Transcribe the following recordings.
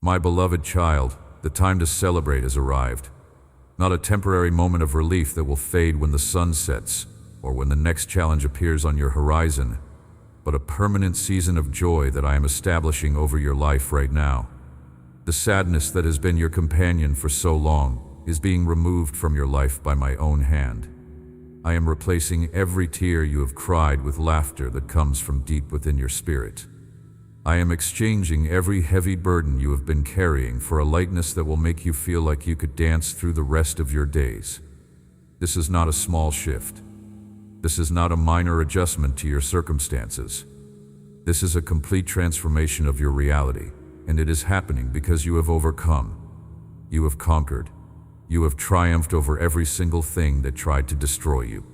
My beloved child, the time to celebrate has arrived. Not a temporary moment of relief that will fade when the sun sets or when the next challenge appears on your horizon, but a permanent season of joy that I am establishing over your life right now. The sadness that has been your companion for so long is being removed from your life by my own hand. I am replacing every tear you have cried with laughter that comes from deep within your spirit. I am exchanging every heavy burden you have been carrying for a lightness that will make you feel like you could dance through the rest of your days. This is not a small shift. This is not a minor adjustment to your circumstances. This is a complete transformation of your reality, and it is happening because you have overcome. You have conquered. You have triumphed over every single thing that tried to destroy you.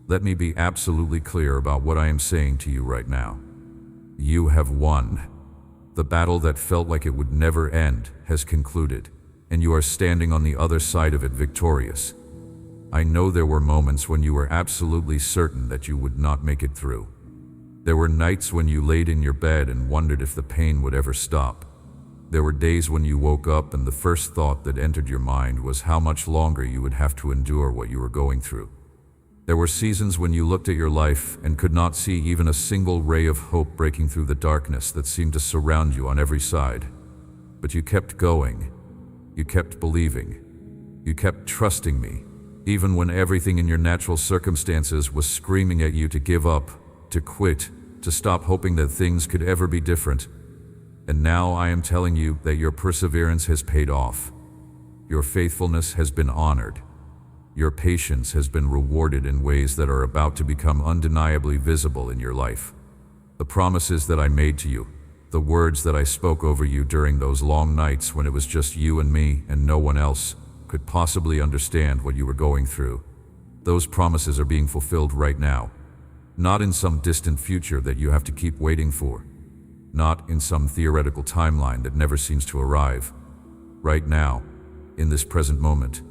Let me be absolutely clear about what I am saying to you right now. You have won. The battle that felt like it would never end has concluded, and you are standing on the other side of it victorious. I know there were moments when you were absolutely certain that you would not make it through. There were nights when you laid in your bed and wondered if the pain would ever stop. There were days when you woke up and the first thought that entered your mind was how much longer you would have to endure what you were going through. There were seasons when you looked at your life and could not see even a single ray of hope breaking through the darkness that seemed to surround you on every side. But you kept going. You kept believing. You kept trusting me, even when everything in your natural circumstances was screaming at you to give up, to quit, to stop hoping that things could ever be different. And now I am telling you that your perseverance has paid off. Your faithfulness has been honored. Your patience has been rewarded in ways that are about to become undeniably visible in your life. The promises that I made to you, the words that I spoke over you during those long nights when it was just you and me and no one else could possibly understand what you were going through, those promises are being fulfilled right now. Not in some distant future that you have to keep waiting for. Not in some theoretical timeline that never seems to arrive. Right now, in this present moment,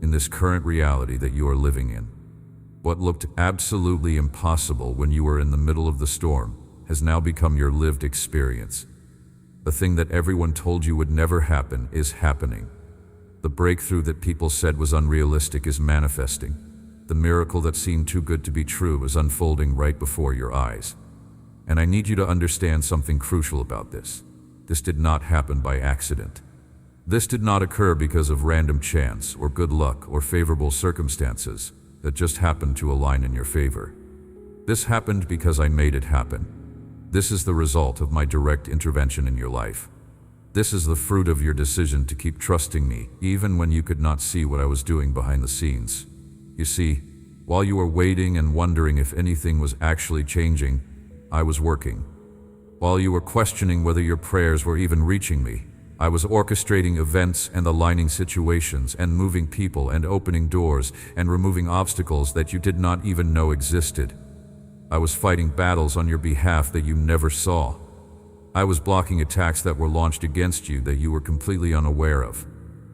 in this current reality that you are living in. What looked absolutely impossible when you were in the middle of the storm has now become your lived experience. The thing that everyone told you would never happen is happening. The breakthrough that people said was unrealistic is manifesting. The miracle that seemed too good to be true is unfolding right before your eyes. And I need you to understand something crucial about this. This did not happen by accident. This did not occur because of random chance or good luck or favorable circumstances that just happened to align in your favor. This happened because I made it happen. This is the result of my direct intervention in your life. This is the fruit of your decision to keep trusting me, even when you could not see what I was doing behind the scenes. You see, while you were waiting and wondering if anything was actually changing, I was working. While you were questioning whether your prayers were even reaching me, I was orchestrating events and aligning situations and moving people and opening doors and removing obstacles that you did not even know existed. I was fighting battles on your behalf that you never saw. I was blocking attacks that were launched against you that you were completely unaware of.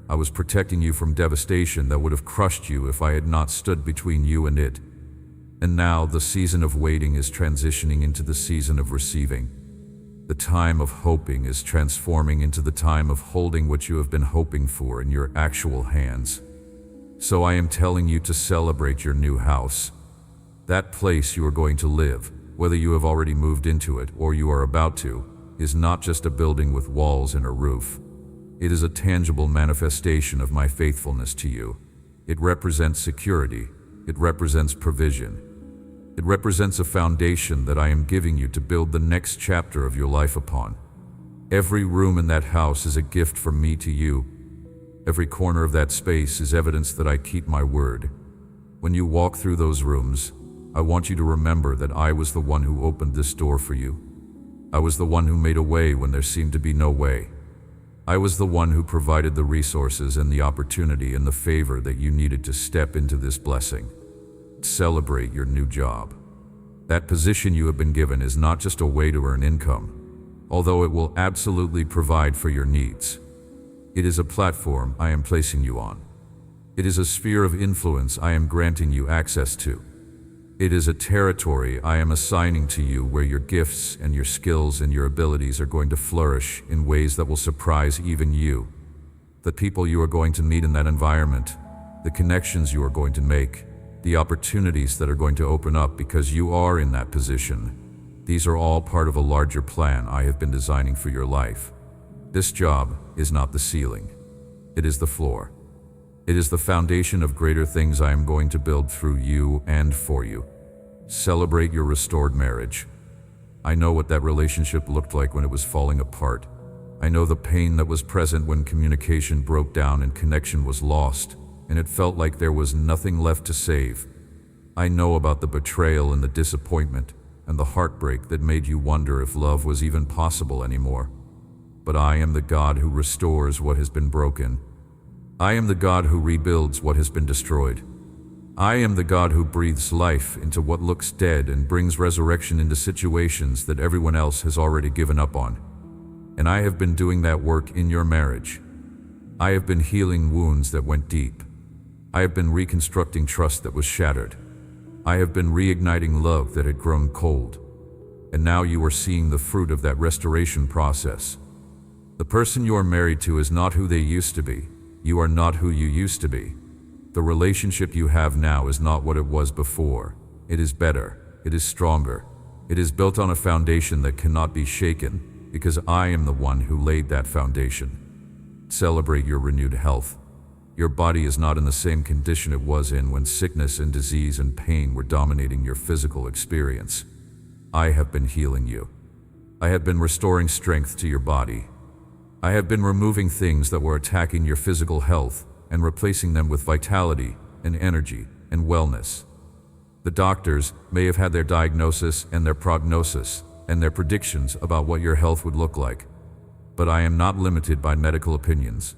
I was protecting you from devastation that would have crushed you if I had not stood between you and it. And now the season of waiting is transitioning into the season of receiving. The time of hoping is transforming into the time of holding what you have been hoping for in your actual hands. So I am telling you to celebrate your new house. That place you are going to live, whether you have already moved into it or you are about to, is not just a building with walls and a roof. It is a tangible manifestation of my faithfulness to you. It represents security. It represents provision. It represents a foundation that I am giving you to build the next chapter of your life upon. Every room in that house is a gift from me to you. Every corner of that space is evidence that I keep my word. When you walk through those rooms, I want you to remember that I was the one who opened this door for you. I was the one who made a way when there seemed to be no way. I was the one who provided the resources and the opportunity and the favor that you needed to step into this blessing. Celebrate your new job. That position you have been given is not just a way to earn income, although it will absolutely provide for your needs. It is a platform I am placing you on. It is a sphere of influence I am granting you access to. It is a territory I am assigning to you where your gifts and your skills and your abilities are going to flourish in ways that will surprise even you. The people you are going to meet in that environment, the connections you are going to make, the opportunities that are going to open up because you are in that position. These are all part of a larger plan I have been designing for your life. This job is not the ceiling. It is the floor. It is the foundation of greater things I am going to build through you and for you. Celebrate your restored marriage. I know what that relationship looked like when it was falling apart. I know the pain that was present when communication broke down and connection was lost, and it felt like there was nothing left to save. I know about the betrayal and the disappointment and the heartbreak that made you wonder if love was even possible anymore. But I am the God who restores what has been broken. I am the God who rebuilds what has been destroyed. I am the God who breathes life into what looks dead and brings resurrection into situations that everyone else has already given up on. And I have been doing that work in your marriage. I have been healing wounds that went deep. I have been reconstructing trust that was shattered. I have been reigniting love that had grown cold. And now you are seeing the fruit of that restoration process. The person you are married to is not who they used to be. You are not who you used to be. The relationship you have now is not what it was before. It is better. It is stronger. It is built on a foundation that cannot be shaken, because I am the one who laid that foundation. Celebrate your renewed health. Your body is not in the same condition it was in when sickness and disease and pain were dominating your physical experience. I have been healing you. I have been restoring strength to your body. I have been removing things that were attacking your physical health and replacing them with vitality and energy and wellness. The doctors may have had their diagnosis and their prognosis and their predictions about what your health would look like, but I am not limited by medical opinions.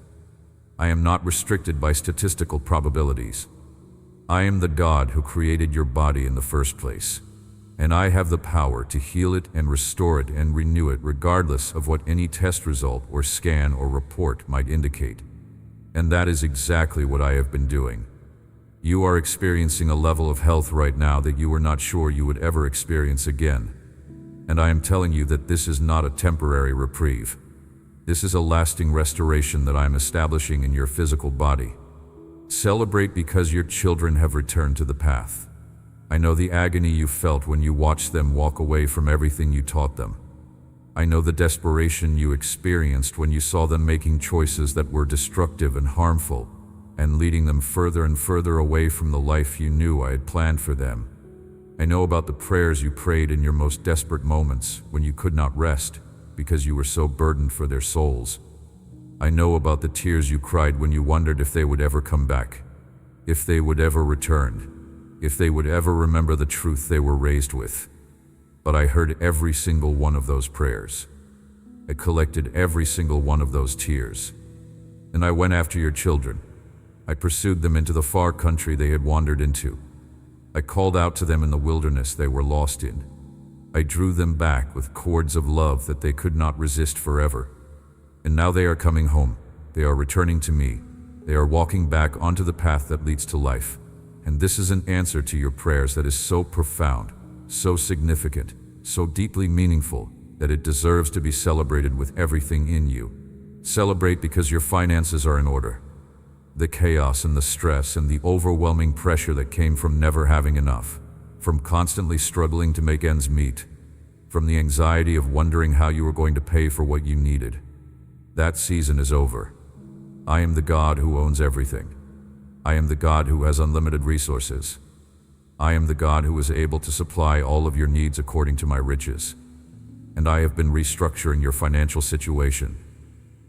I am not restricted by statistical probabilities. I am the God who created your body in the first place, and I have the power to heal it and restore it and renew it regardless of what any test result or scan or report might indicate. And that is exactly what I have been doing. You are experiencing a level of health right now that you were not sure you would ever experience again. And I am telling you that this is not a temporary reprieve. This is a lasting restoration that I am establishing in your physical body. Celebrate because your children have returned to the path. I know the agony you felt when you watched them walk away from everything you taught them. I know the desperation you experienced when you saw them making choices that were destructive and harmful, and leading them further and further away from the life you knew I had planned for them. I know about the prayers you prayed in your most desperate moments when you could not rest because you were so burdened for their souls. I know about the tears you cried when you wondered if they would ever come back, if they would ever return, if they would ever remember the truth they were raised with. But I heard every single one of those prayers. I collected every single one of those tears. And I went after your children. I pursued them into the far country they had wandered into. I called out to them in the wilderness they were lost in. I drew them back with cords of love that they could not resist forever. And now they are coming home. They are returning to me. They are walking back onto the path that leads to life. And this is an answer to your prayers that is so profound, so significant, so deeply meaningful that it deserves to be celebrated with everything in you. Celebrate because your finances are in order. The chaos and the stress and the overwhelming pressure that came from never having enough, from constantly struggling to make ends meet, from the anxiety of wondering how you were going to pay for what you needed. That season is over. I am the God who owns everything. I am the God who has unlimited resources. I am the God who is able to supply all of your needs according to my riches. And I have been restructuring your financial situation.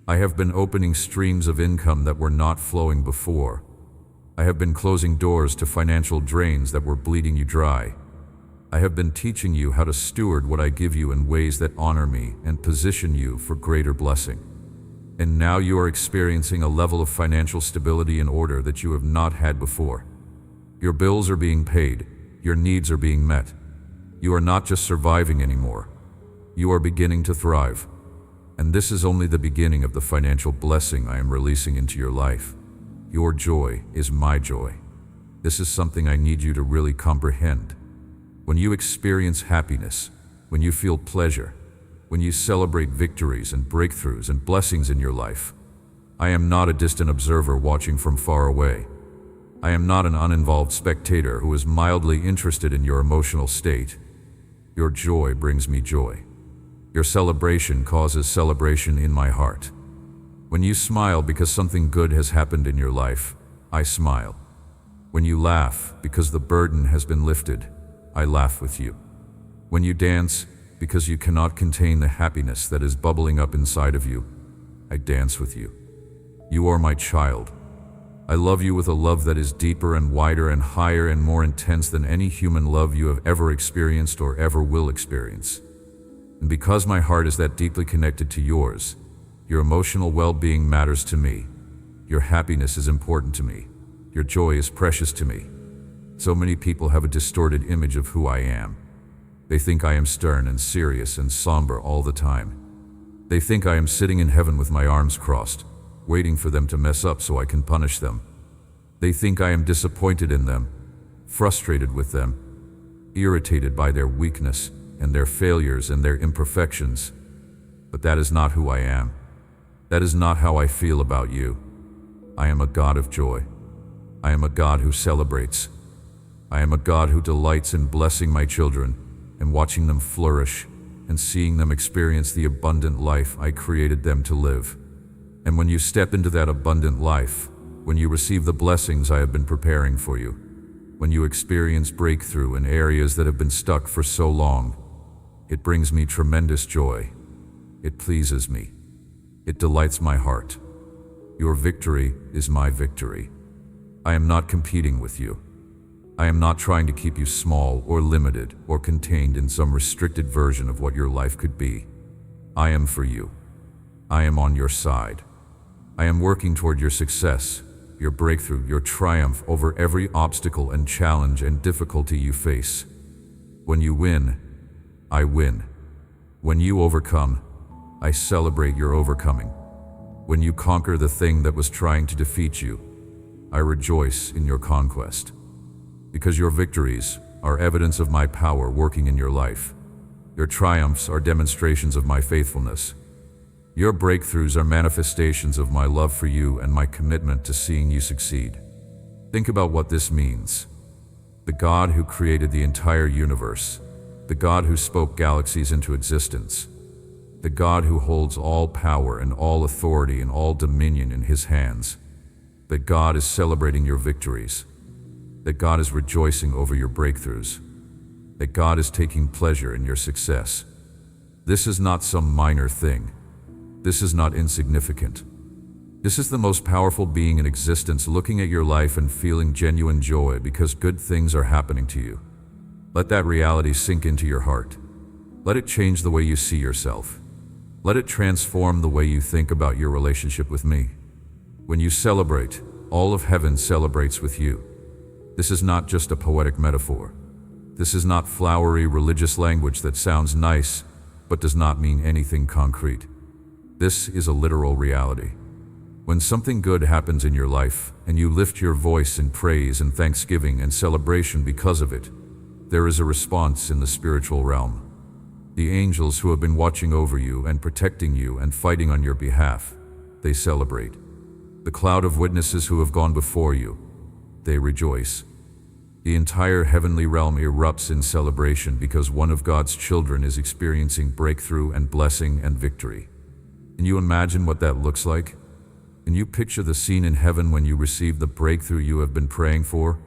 I have been opening streams of income that were not flowing before. I have been closing doors to financial drains that were bleeding you dry. I have been teaching you how to steward what I give you in ways that honor me and position you for greater blessing. And now you are experiencing a level of financial stability and order that you have not had before. Your bills are being paid. Your needs are being met. You are not just surviving anymore. You are beginning to thrive. And this is only the beginning of the financial blessing I am releasing into your life. Your joy is my joy. This is something I need you to really comprehend. When you experience happiness, when you feel pleasure, when you celebrate victories and breakthroughs and blessings in your life, I am not a distant observer watching from far away. I am not an uninvolved spectator who is mildly interested in your emotional state. Your joy brings me joy. Your celebration causes celebration in my heart. When you smile because something good has happened in your life, I smile. When you laugh because the burden has been lifted, I laugh with you. When you dance because you cannot contain the happiness that is bubbling up inside of you, I dance with you. You are my child. I love you with a love that is deeper and wider and higher and more intense than any human love you have ever experienced or ever will experience. And because my heart is that deeply connected to yours, your emotional well-being matters to me. Your happiness is important to me. Your joy is precious to me. So many people have a distorted image of who I am. They think I am stern and serious and somber all the time. They think I am sitting in heaven with my arms crossed, waiting for them to mess up so I can punish them. They think I am disappointed in them, frustrated with them, irritated by their weakness and their failures and their imperfections. But that is not who I am. That is not how I feel about you. I am a God of joy. I am a God who celebrates. I am a God who delights in blessing my children and watching them flourish and seeing them experience the abundant life I created them to live. And when you step into that abundant life, when you receive the blessings I have been preparing for you, when you experience breakthrough in areas that have been stuck for so long, it brings me tremendous joy. It pleases me. It delights my heart. Your victory is my victory. I am not competing with you. I am not trying to keep you small or limited or contained in some restricted version of what your life could be. I am for you. I am on your side. I am working toward your success, your breakthrough, your triumph over every obstacle and challenge and difficulty you face. When you win, I win. When you overcome, I celebrate your overcoming. When you conquer the thing that was trying to defeat you, I rejoice in your conquest. Because your victories are evidence of my power working in your life. Your triumphs are demonstrations of my faithfulness. Your breakthroughs are manifestations of my love for you and my commitment to seeing you succeed. Think about what this means. The God who created the entire universe, the God who spoke galaxies into existence, the God who holds all power and all authority and all dominion in his hands, that God is celebrating your victories, that God is rejoicing over your breakthroughs, that God is taking pleasure in your success. This is not some minor thing. This is not insignificant. This is the most powerful being in existence looking at your life and feeling genuine joy because good things are happening to you. Let that reality sink into your heart. Let it change the way you see yourself. Let it transform the way you think about your relationship with me. When you celebrate, all of heaven celebrates with you. This is not just a poetic metaphor. This is not flowery religious language that sounds nice but does not mean anything concrete. This is a literal reality. When something good happens in your life and you lift your voice in praise and thanksgiving and celebration because of it, there is a response in the spiritual realm. The angels who have been watching over you and protecting you and fighting on your behalf, they celebrate. The cloud of witnesses who have gone before you, they rejoice. The entire heavenly realm erupts in celebration because one of God's children is experiencing breakthrough and blessing and victory. Can you imagine what that looks like? Can you picture the scene in heaven when you receive the breakthrough you have been praying for?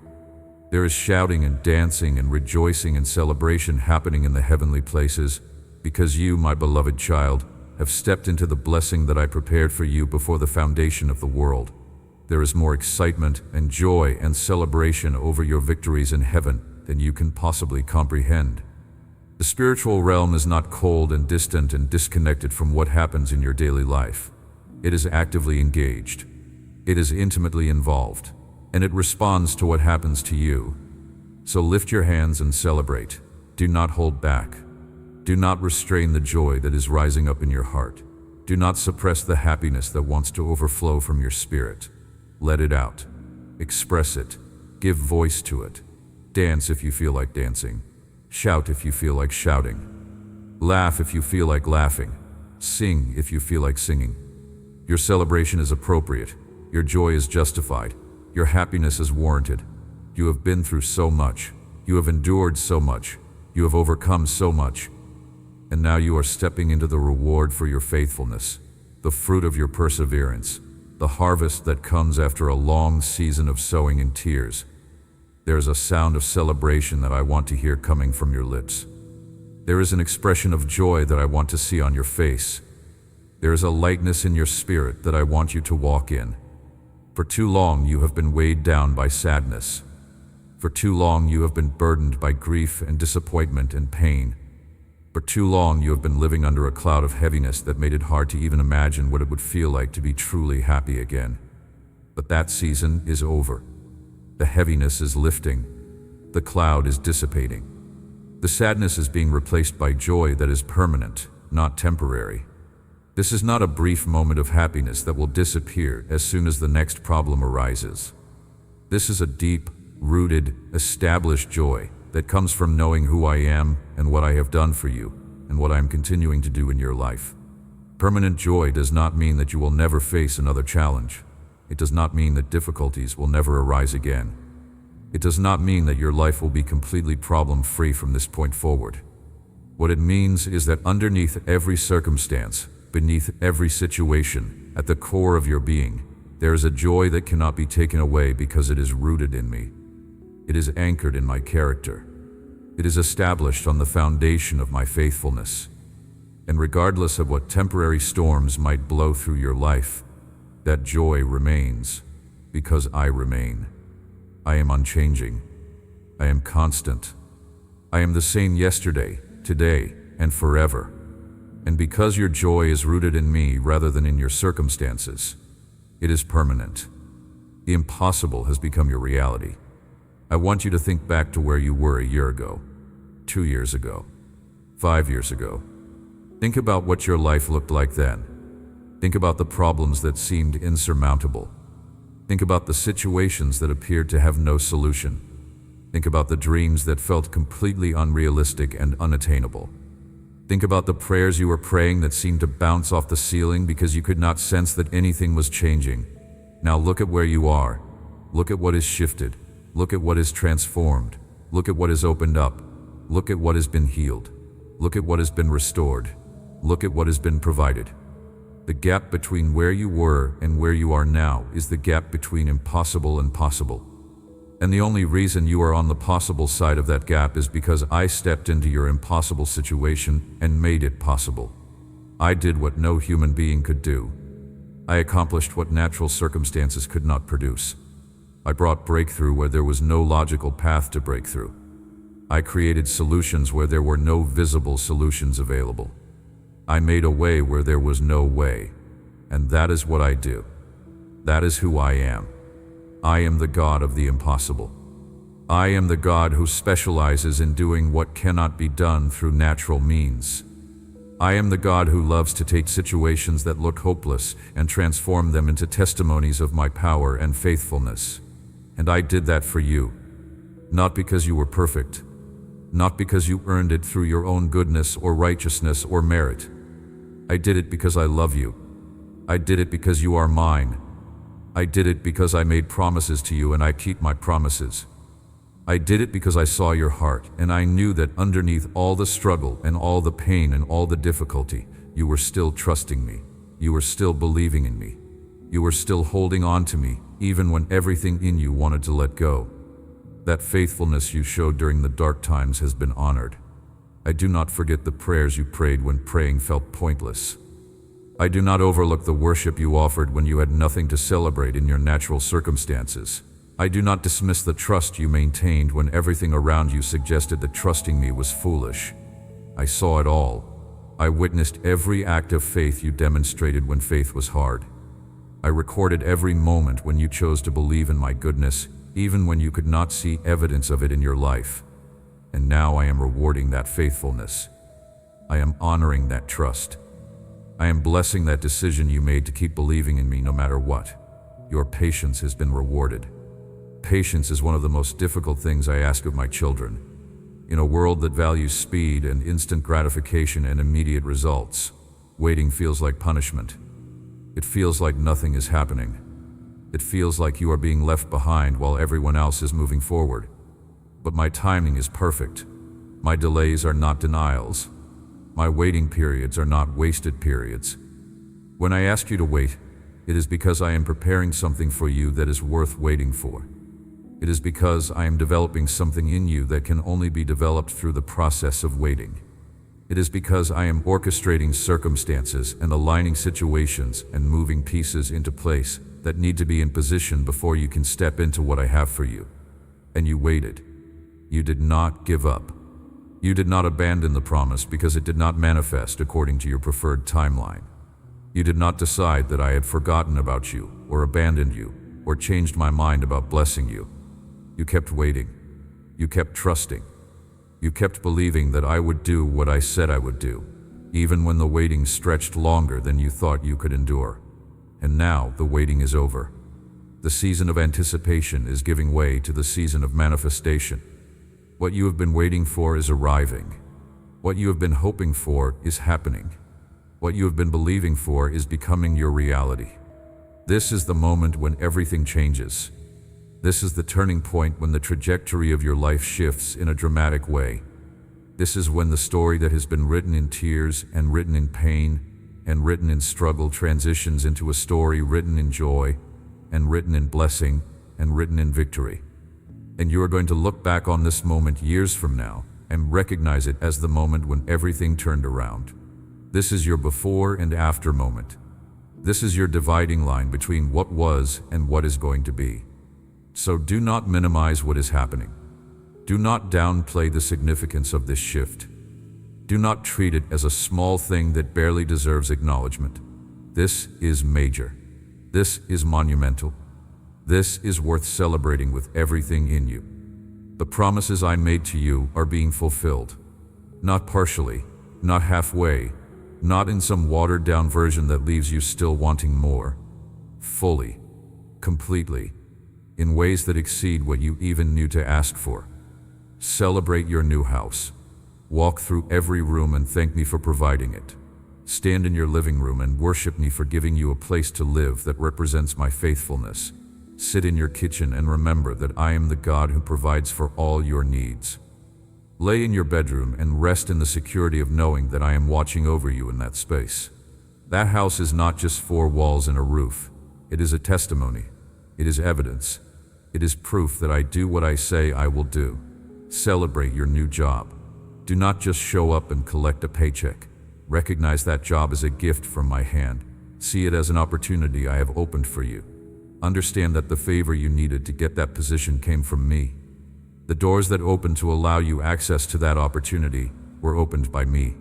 There is shouting and dancing and rejoicing and celebration happening in the heavenly places because you, my beloved child, have stepped into the blessing that I prepared for you before the foundation of the world. There is more excitement and joy and celebration over your victories in heaven than you can possibly comprehend. The spiritual realm is not cold and distant and disconnected from what happens in your daily life. It is actively engaged. It is intimately involved, and it responds to what happens to you. So lift your hands and celebrate. Do not hold back. Do not restrain the joy that is rising up in your heart. Do not suppress the happiness that wants to overflow from your spirit. Let it out. Express it. Give voice to it. Dance if you feel like dancing. Shout if you feel like shouting. Laugh if you feel like laughing. Sing if you feel like singing. Your celebration is appropriate. Your joy is justified. Your happiness is warranted. You have been through so much. You have endured so much. You have overcome so much. And now you are stepping into the reward for your faithfulness, the fruit of your perseverance, the harvest that comes after a long season of sowing and tears. There is a sound of celebration that I want to hear coming from your lips. There is an expression of joy that I want to see on your face. There is a lightness in your spirit that I want you to walk in. For too long you have been weighed down by sadness. For too long you have been burdened by grief and disappointment and pain. For too long you have been living under a cloud of heaviness that made it hard to even imagine what it would feel like to be truly happy again. But that season is over. The heaviness is lifting. The cloud is dissipating. The sadness is being replaced by joy that is permanent, not temporary. This is not a brief moment of happiness that will disappear as soon as the next problem arises. This is a deep, rooted, established joy that comes from knowing who I am and what I have done for you and what I am continuing to do in your life. Permanent joy does not mean that you will never face another challenge. It does not mean that difficulties will never arise again. It does not mean that your life will be completely problem-free from this point forward. What it means is that underneath every circumstance, beneath every situation, at the core of your being, there is a joy that cannot be taken away because it is rooted in me. It is anchored in my character. It is established on the foundation of my faithfulness. And regardless of what temporary storms might blow through your life, that joy remains because I remain. I am unchanging. I am constant. I am the same yesterday, today, and forever. And because your joy is rooted in me rather than in your circumstances, it is permanent. The impossible has become your reality. I want you to think back to where you were a year ago, 2 years ago, 5 years ago. Think about what your life looked like then. Think about the problems that seemed insurmountable. Think about the situations that appeared to have no solution. Think about the dreams that felt completely unrealistic and unattainable. Think about the prayers you were praying that seemed to bounce off the ceiling because you could not sense that anything was changing. Now look at where you are. Look at what is shifted. Look at what is transformed. Look at what is opened up. Look at what has been healed. Look at what has been restored. Look at what has been provided. The gap between where you were and where you are now is the gap between impossible and possible. And the only reason you are on the possible side of that gap is because I stepped into your impossible situation and made it possible. I did what no human being could do. I accomplished what natural circumstances could not produce. I brought breakthrough where there was no logical path to breakthrough. I created solutions where there were no visible solutions available. I made a way where there was no way. And that is what I do. That is who I am. I am the God of the impossible. I am the God who specializes in doing what cannot be done through natural means. I am the God who loves to take situations that look hopeless and transform them into testimonies of my power and faithfulness. And I did that for you. Not because you were perfect. Not because you earned it through your own goodness or righteousness or merit. I did it because I love you. I did it because you are mine. I did it because I made promises to you and I keep my promises. I did it because I saw your heart and I knew that underneath all the struggle and all the pain and all the difficulty, you were still trusting me. You were still believing in me. You were still holding on to me even when everything in you wanted to let go. That faithfulness you showed during the dark times has been honored. I do not forget the prayers you prayed when praying felt pointless. I do not overlook the worship you offered when you had nothing to celebrate in your natural circumstances. I do not dismiss the trust you maintained when everything around you suggested that trusting me was foolish. I saw it all. I witnessed every act of faith you demonstrated when faith was hard. I recorded every moment when you chose to believe in my goodness, even when you could not see evidence of it in your life. And now I am rewarding that faithfulness. I am honoring that trust. I am blessing that decision you made to keep believing in me no matter what. Your patience has been rewarded. Patience is one of the most difficult things I ask of my children. In a world that values speed and instant gratification and immediate results, waiting feels like punishment. It feels like nothing is happening. It feels like you are being left behind while everyone else is moving forward. But my timing is perfect. My delays are not denials. My waiting periods are not wasted periods. When I ask you to wait, it is because I am preparing something for you that is worth waiting for. It is because I am developing something in you that can only be developed through the process of waiting. It is because I am orchestrating circumstances and aligning situations and moving pieces into place that need to be in position before you can step into what I have for you. And you waited. You did not give up. You did not abandon the promise because it did not manifest according to your preferred timeline. You did not decide that I had forgotten about you or abandoned you or changed my mind about blessing you. You kept waiting. You kept trusting. You kept believing that I would do what I said I would do, even when the waiting stretched longer than you thought you could endure. And now the waiting is over. The season of anticipation is giving way to the season of manifestation. What you have been waiting for is arriving. What you have been hoping for is happening. What you have been believing for is becoming your reality. This is the moment when everything changes. This is the turning point when the trajectory of your life shifts in a dramatic way. This is when the story that has been written in tears and written in pain and written in struggle transitions into a story written in joy and written in blessing and written in victory. And you are going to look back on this moment years from now and recognize it as the moment when everything turned around. This is your before and after moment. This is your dividing line between what was and what is going to be. So do not minimize what is happening. Do not downplay the significance of this shift. Do not treat it as a small thing that barely deserves acknowledgement. This is major. This is monumental. This is worth celebrating with everything in you. The promises I made to you are being fulfilled. Not partially, not halfway, not in some watered-down version that leaves you still wanting more. Fully, completely, in ways that exceed what you even knew to ask for. Celebrate your new house. Walk through every room and thank me for providing it. Stand in your living room and worship me for giving you a place to live that represents my faithfulness. Sit in your kitchen and remember that I am the God who provides for all your needs. Lay in your bedroom and rest in the security of knowing that I am watching over you in that space. That house is not just four walls and a roof. It is a testimony. It is evidence. It is proof that I do what I say I will do. Celebrate your new job. Do not just show up and collect a paycheck. Recognize that job as a gift from my hand. See it as an opportunity I have opened for you. Understand that the favor you needed to get that position came from me. The doors that opened to allow you access to that opportunity were opened by me.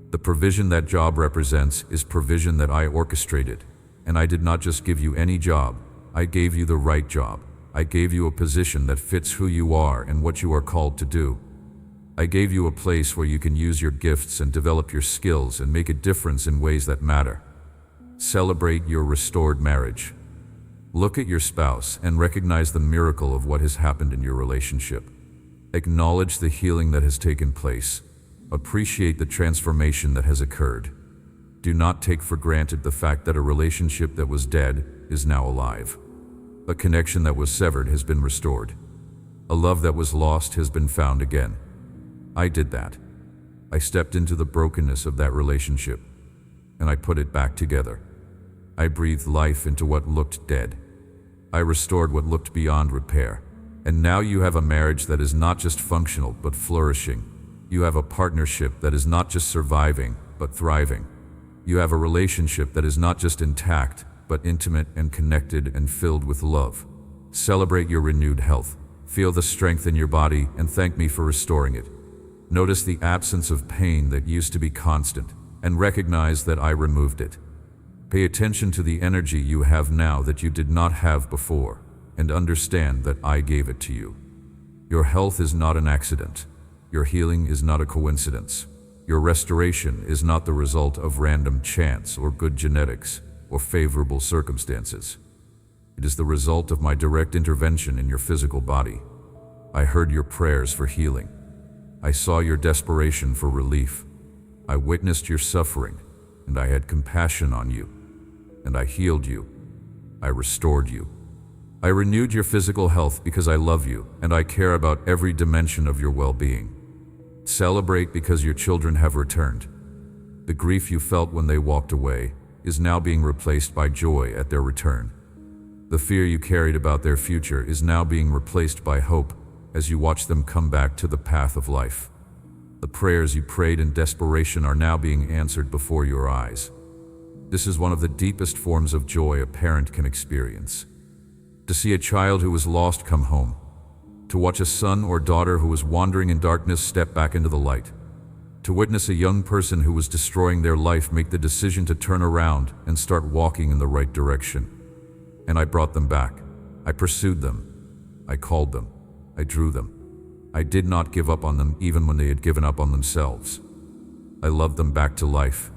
The provision that job represents is provision that I orchestrated, and I did not just give you any job. I gave you the right job. I gave you a position that fits who you are and what you are called to do. I gave you a place where you can use your gifts and develop your skills and make a difference in ways that matter. Celebrate your restored marriage. Look at your spouse and recognize the miracle of what has happened in your relationship. Acknowledge the healing that has taken place. Appreciate the transformation that has occurred. Do not take for granted the fact that a relationship that was dead is now alive. A connection that was severed has been restored. A love that was lost has been found again. I did that. I stepped into the brokenness of that relationship, and I put it back together. I breathed life into what looked dead. I restored what looked beyond repair. And now you have a marriage that is not just functional, but flourishing. You have a partnership that is not just surviving, but thriving. You have a relationship that is not just intact, but intimate and connected and filled with love. Celebrate your renewed health. Feel the strength in your body and thank me for restoring it. Notice the absence of pain that used to be constant and recognize that I removed it. Pay attention to the energy you have now that you did not have before and understand that I gave it to you. Your health is not an accident. Your healing is not a coincidence. Your restoration is not the result of random chance or good genetics or favorable circumstances. It is the result of my direct intervention in your physical body. I heard your prayers for healing. I saw your desperation for relief. I witnessed your suffering, and I had compassion on you. And I healed you. I restored you. I renewed your physical health because I love you, and I care about every dimension of your well-being. Celebrate because your children have returned. The grief you felt when they walked away is now being replaced by joy at their return. The fear you carried about their future is now being replaced by hope as you watch them come back to the path of life. The prayers you prayed in desperation are now being answered before your eyes. This is one of the deepest forms of joy a parent can experience. To see a child who was lost come home. To watch a son or daughter who was wandering in darkness step back into the light. To witness a young person who was destroying their life make the decision to turn around and start walking in the right direction. And I brought them back. I pursued them. I called them. I drew them. I did not give up on them even when they had given up on themselves. I loved them back to life.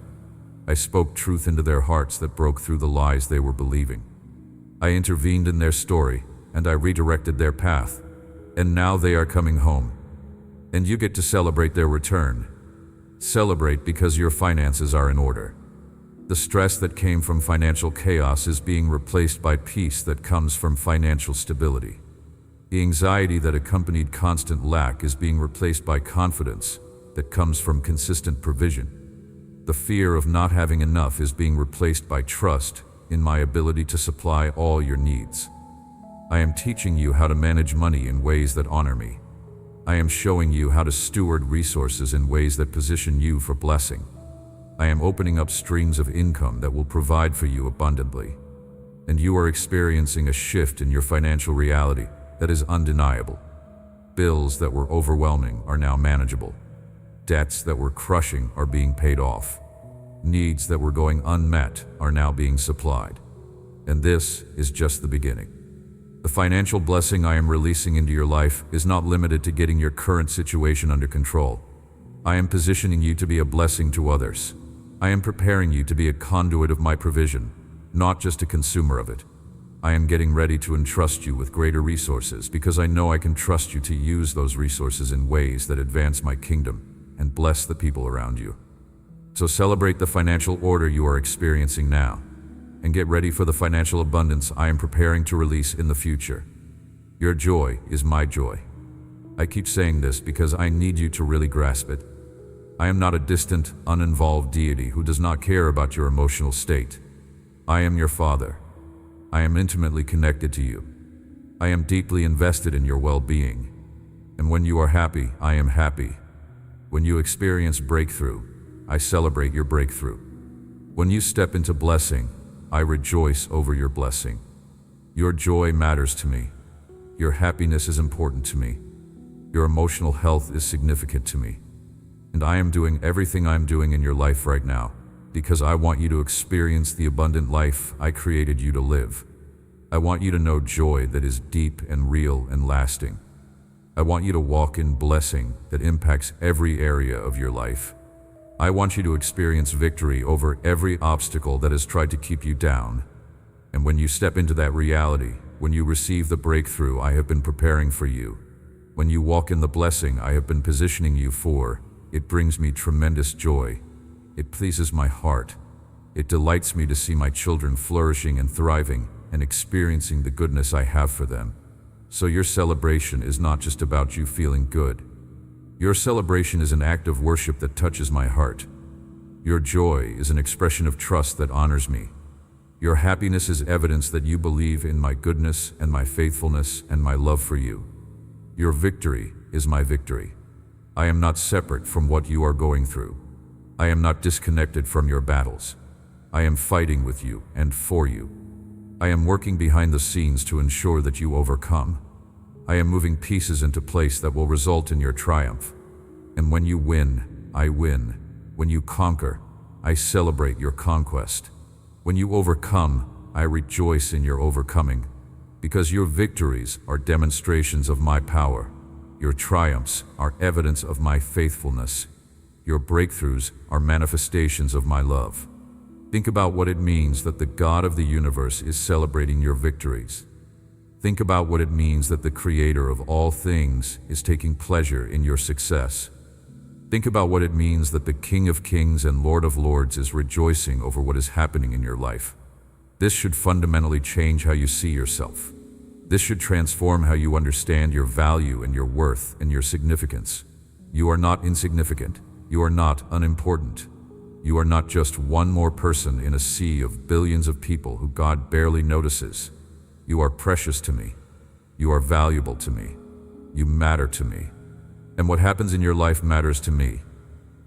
I spoke truth into their hearts that broke through the lies they were believing. I intervened in their story, and I redirected their path. And now they are coming home. And you get to celebrate their return. Celebrate because your finances are in order. The stress that came from financial chaos is being replaced by peace that comes from financial stability. The anxiety that accompanied constant lack is being replaced by confidence that comes from consistent provision. The fear of not having enough is being replaced by trust in my ability to supply all your needs. I am teaching you how to manage money in ways that honor me. I am showing you how to steward resources in ways that position you for blessing. I am opening up streams of income that will provide for you abundantly. And you are experiencing a shift in your financial reality that is undeniable. Bills that were overwhelming are now manageable. Debts that were crushing are being paid off. Needs that were going unmet are now being supplied. And this is just the beginning. The financial blessing I am releasing into your life is not limited to getting your current situation under control. I am positioning you to be a blessing to others. I am preparing you to be a conduit of my provision, not just a consumer of it. I am getting ready to entrust you with greater resources because I know I can trust you to use those resources in ways that advance my kingdom and bless the people around you. So celebrate the financial order you are experiencing now, and get ready for the financial abundance I am preparing to release in the future. Your joy is my joy. I keep saying this because I need you to really grasp it. I am not a distant, uninvolved deity who does not care about your emotional state. I am your Father. I am intimately connected to you. I am deeply invested in your well-being. And when you are happy, I am happy. When you experience breakthrough, I celebrate your breakthrough. When you step into blessing, I rejoice over your blessing. Your joy matters to me. Your happiness is important to me. Your emotional health is significant to me. And I am doing everything I'm doing in your life right now because I want you to experience the abundant life I created you to live. I want you to know joy that is deep and real and lasting. I want you to walk in blessing that impacts every area of your life. I want you to experience victory over every obstacle that has tried to keep you down. And when you step into that reality, when you receive the breakthrough I have been preparing for you, when you walk in the blessing I have been positioning you for, it brings me tremendous joy. It pleases my heart. It delights me to see my children flourishing and thriving and experiencing the goodness I have for them. So your celebration is not just about you feeling good. Your celebration is an act of worship that touches my heart. Your joy is an expression of trust that honors me. Your happiness is evidence that you believe in my goodness and my faithfulness and my love for you. Your victory is my victory. I am not separate from what you are going through. I am not disconnected from your battles. I am fighting with you and for you. I am working behind the scenes to ensure that you overcome. I am moving pieces into place that will result in your triumph. And when you win, I win. When you conquer, I celebrate your conquest. When you overcome, I rejoice in your overcoming. Because your victories are demonstrations of my power. Your triumphs are evidence of my faithfulness. Your breakthroughs are manifestations of my love. Think about what it means that the God of the universe is celebrating your victories. Think about what it means that the Creator of all things is taking pleasure in your success. Think about what it means that the King of Kings and Lord of Lords is rejoicing over what is happening in your life. This should fundamentally change how you see yourself. This should transform how you understand your value and your worth and your significance. You are not insignificant. You are not unimportant. You are not just one more person in a sea of billions of people who God barely notices. You are precious to me. You are valuable to me. You matter to me. And what happens in your life matters to me.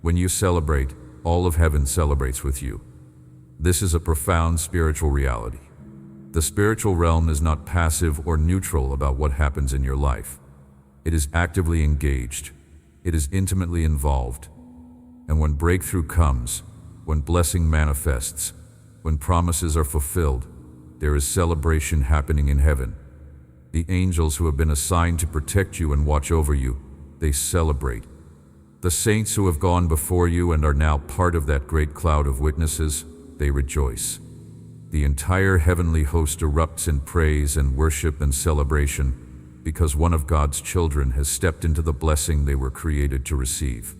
When you celebrate, all of heaven celebrates with you. This is a profound spiritual reality. The spiritual realm is not passive or neutral about what happens in your life. It is actively engaged. It is intimately involved. And when breakthrough comes, when blessing manifests, when promises are fulfilled, there is celebration happening in heaven. The angels who have been assigned to protect you and watch over you, they celebrate. The saints who have gone before you and are now part of that great cloud of witnesses, they rejoice. The entire heavenly host erupts in praise and worship and celebration because one of God's children has stepped into the blessing they were created to receive.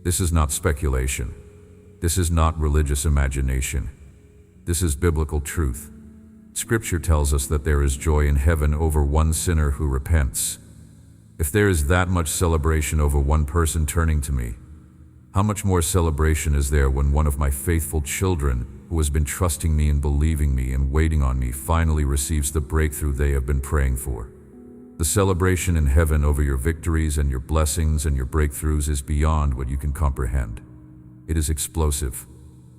This is not speculation. This is not religious imagination. This is biblical truth. Scripture tells us that there is joy in heaven over one sinner who repents. If there is that much celebration over one person turning to me, how much more celebration is there when one of my faithful children, who has been trusting me and believing me and waiting on me, finally receives the breakthrough they have been praying for? The celebration in heaven over your victories and your blessings and your breakthroughs is beyond what you can comprehend. It is explosive.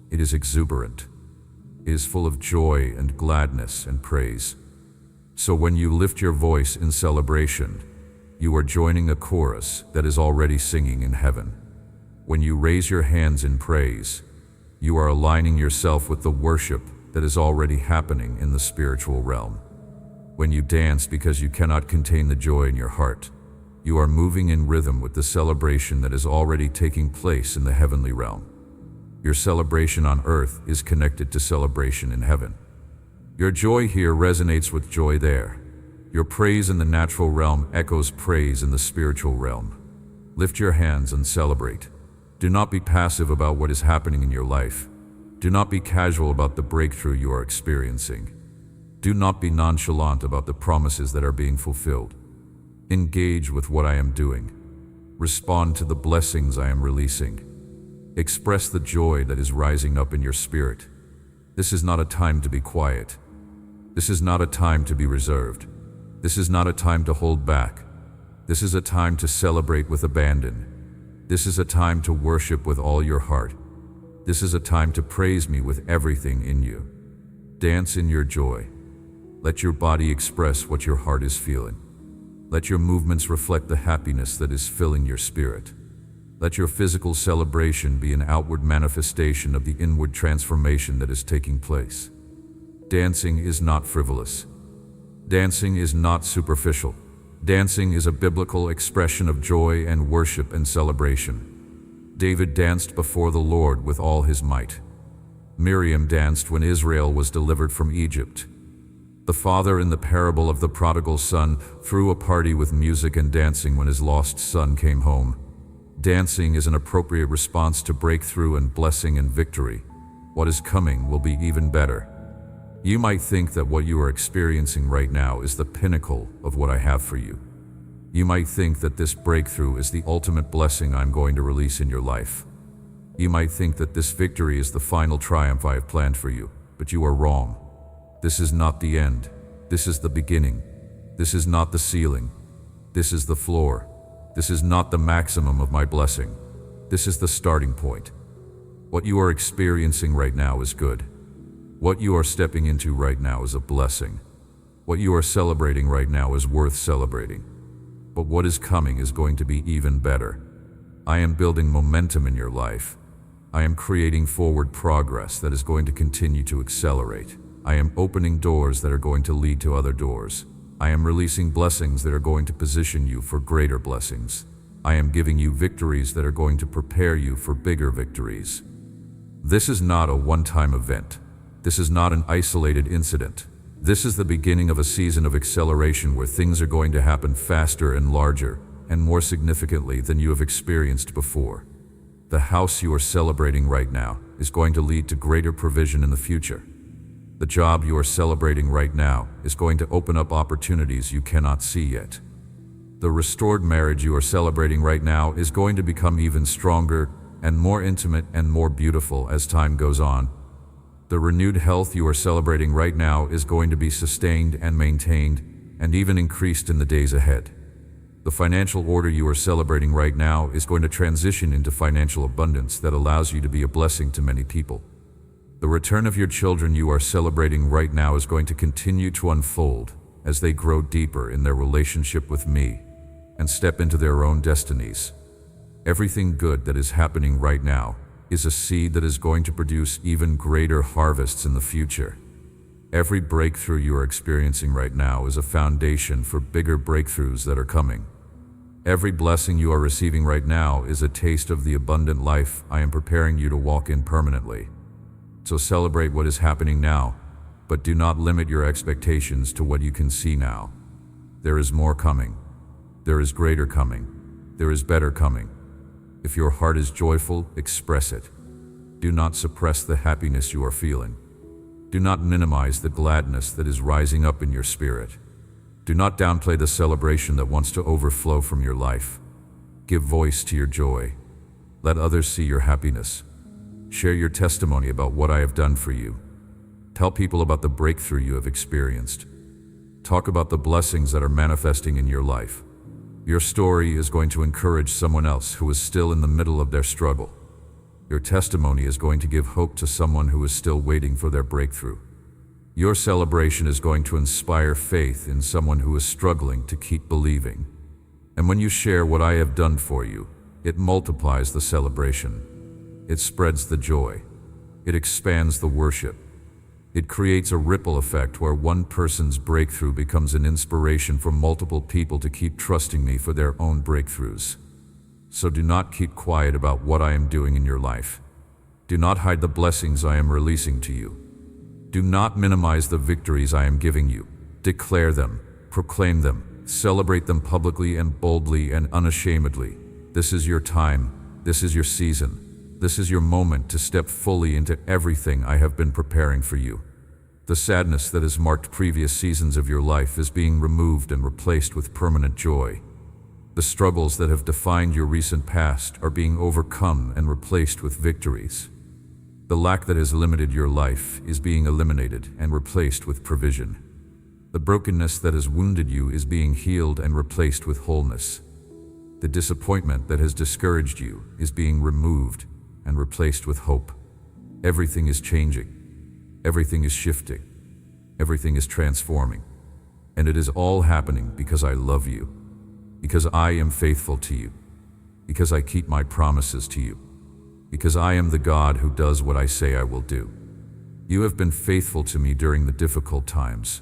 It is exuberant. It is full of joy and gladness and praise. So when you lift your voice in celebration, you are joining a chorus that is already singing in heaven. When you raise your hands in praise, you are aligning yourself with the worship that is already happening in the spiritual realm. When you dance because you cannot contain the joy in your heart, you are moving in rhythm with the celebration that is already taking place in the heavenly realm. Your celebration on earth is connected to celebration in heaven. Your joy here resonates with joy there. Your praise in the natural realm echoes praise in the spiritual realm. Lift your hands and celebrate. Do not be passive about what is happening in your life. Do not be casual about the breakthrough you are experiencing. Do not be nonchalant about the promises that are being fulfilled. Engage with what I am doing. Respond to the blessings I am releasing. Express the joy that is rising up in your spirit. This is not a time to be quiet. This is not a time to be reserved. This is not a time to hold back. This is a time to celebrate with abandon. This is a time to worship with all your heart. This is a time to praise me with everything in you. Dance in your joy. Let your body express what your heart is feeling. Let your movements reflect the happiness that is filling your spirit. Let your physical celebration be an outward manifestation of the inward transformation that is taking place. Dancing is not frivolous. Dancing is not superficial. Dancing is a biblical expression of joy and worship and celebration. David danced before the Lord with all his might. Miriam danced when Israel was delivered from Egypt. The father in the parable of the prodigal son threw a party with music and dancing when his lost son came home. Dancing is an appropriate response to breakthrough and blessing and victory. What is coming will be even better. You might think that what you are experiencing right now is the pinnacle of what I have for you. You might think that this breakthrough is the ultimate blessing I'm going to release in your life. You might think that this victory is the final triumph I have planned for you, but you are wrong. This is not the end. This is the beginning. This is not the ceiling. This is the floor. This is not the maximum of my blessing. This is the starting point. What you are experiencing right now is good. What you are stepping into right now is a blessing. What you are celebrating right now is worth celebrating. But what is coming is going to be even better. I am building momentum in your life. I am creating forward progress that is going to continue to accelerate. I am opening doors that are going to lead to other doors. I am releasing blessings that are going to position you for greater blessings. I am giving you victories that are going to prepare you for bigger victories. This is not a one-time event. This is not an isolated incident. This is the beginning of a season of acceleration where things are going to happen faster and larger and more significantly than you have experienced before. The house you are celebrating right now is going to lead to greater provision in the future. The job you are celebrating right now is going to open up opportunities you cannot see yet. The restored marriage you are celebrating right now is going to become even stronger and more intimate and more beautiful as time goes on. The renewed health you are celebrating right now is going to be sustained and maintained and even increased in the days ahead. The financial order you are celebrating right now is going to transition into financial abundance that allows you to be a blessing to many people. The return of your children you are celebrating right now is going to continue to unfold as they grow deeper in their relationship with me and step into their own destinies. Everything good that is happening right now is a seed that is going to produce even greater harvests in the future. Every breakthrough you are experiencing right now is a foundation for bigger breakthroughs that are coming. Every blessing you are receiving right now is a taste of the abundant life I am preparing you to walk in permanently. So celebrate what is happening now, but do not limit your expectations to what you can see now. There is more coming. There is greater coming. There is better coming. If your heart is joyful, express it. Do not suppress the happiness you are feeling. Do not minimize the gladness that is rising up in your spirit. Do not downplay the celebration that wants to overflow from your life. Give voice to your joy. Let others see your happiness. Share your testimony about what I have done for you. Tell people about the breakthrough you have experienced. Talk about the blessings that are manifesting in your life. Your story is going to encourage someone else who is still in the middle of their struggle. Your testimony is going to give hope to someone who is still waiting for their breakthrough. Your celebration is going to inspire faith in someone who is struggling to keep believing. And when you share what I have done for you, it multiplies the celebration. It spreads the joy. It expands the worship. It creates a ripple effect where one person's breakthrough becomes an inspiration for multiple people to keep trusting me for their own breakthroughs. So do not keep quiet about what I am doing in your life. Do not hide the blessings I am releasing to you. Do not minimize the victories I am giving you. Declare them, proclaim them, celebrate them publicly and boldly and unashamedly. This is your time. This is your season. This is your moment to step fully into everything I have been preparing for you. The sadness that has marked previous seasons of your life is being removed and replaced with permanent joy. The struggles that have defined your recent past are being overcome and replaced with victories. The lack that has limited your life is being eliminated and replaced with provision. The brokenness that has wounded you is being healed and replaced with wholeness. The disappointment that has discouraged you is being removed and replaced with hope. Everything is changing. Everything is shifting. Everything is transforming. And it is all happening because I love you, because I am faithful to you, because I keep my promises to you, because I am the God who does what I say I will do. You have been faithful to me during the difficult times.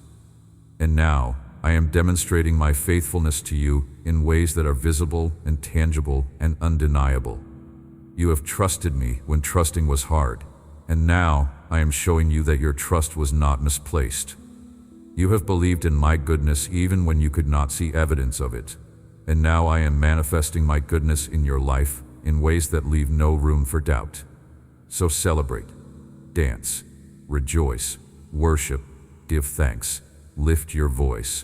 And now I am demonstrating my faithfulness to you in ways that are visible and tangible and undeniable. You have trusted me when trusting was hard, and now I am showing you that your trust was not misplaced. You have believed in my goodness even when you could not see evidence of it, and now I am manifesting my goodness in your life in ways that leave no room for doubt. So celebrate, dance, rejoice, worship, give thanks, lift your voice.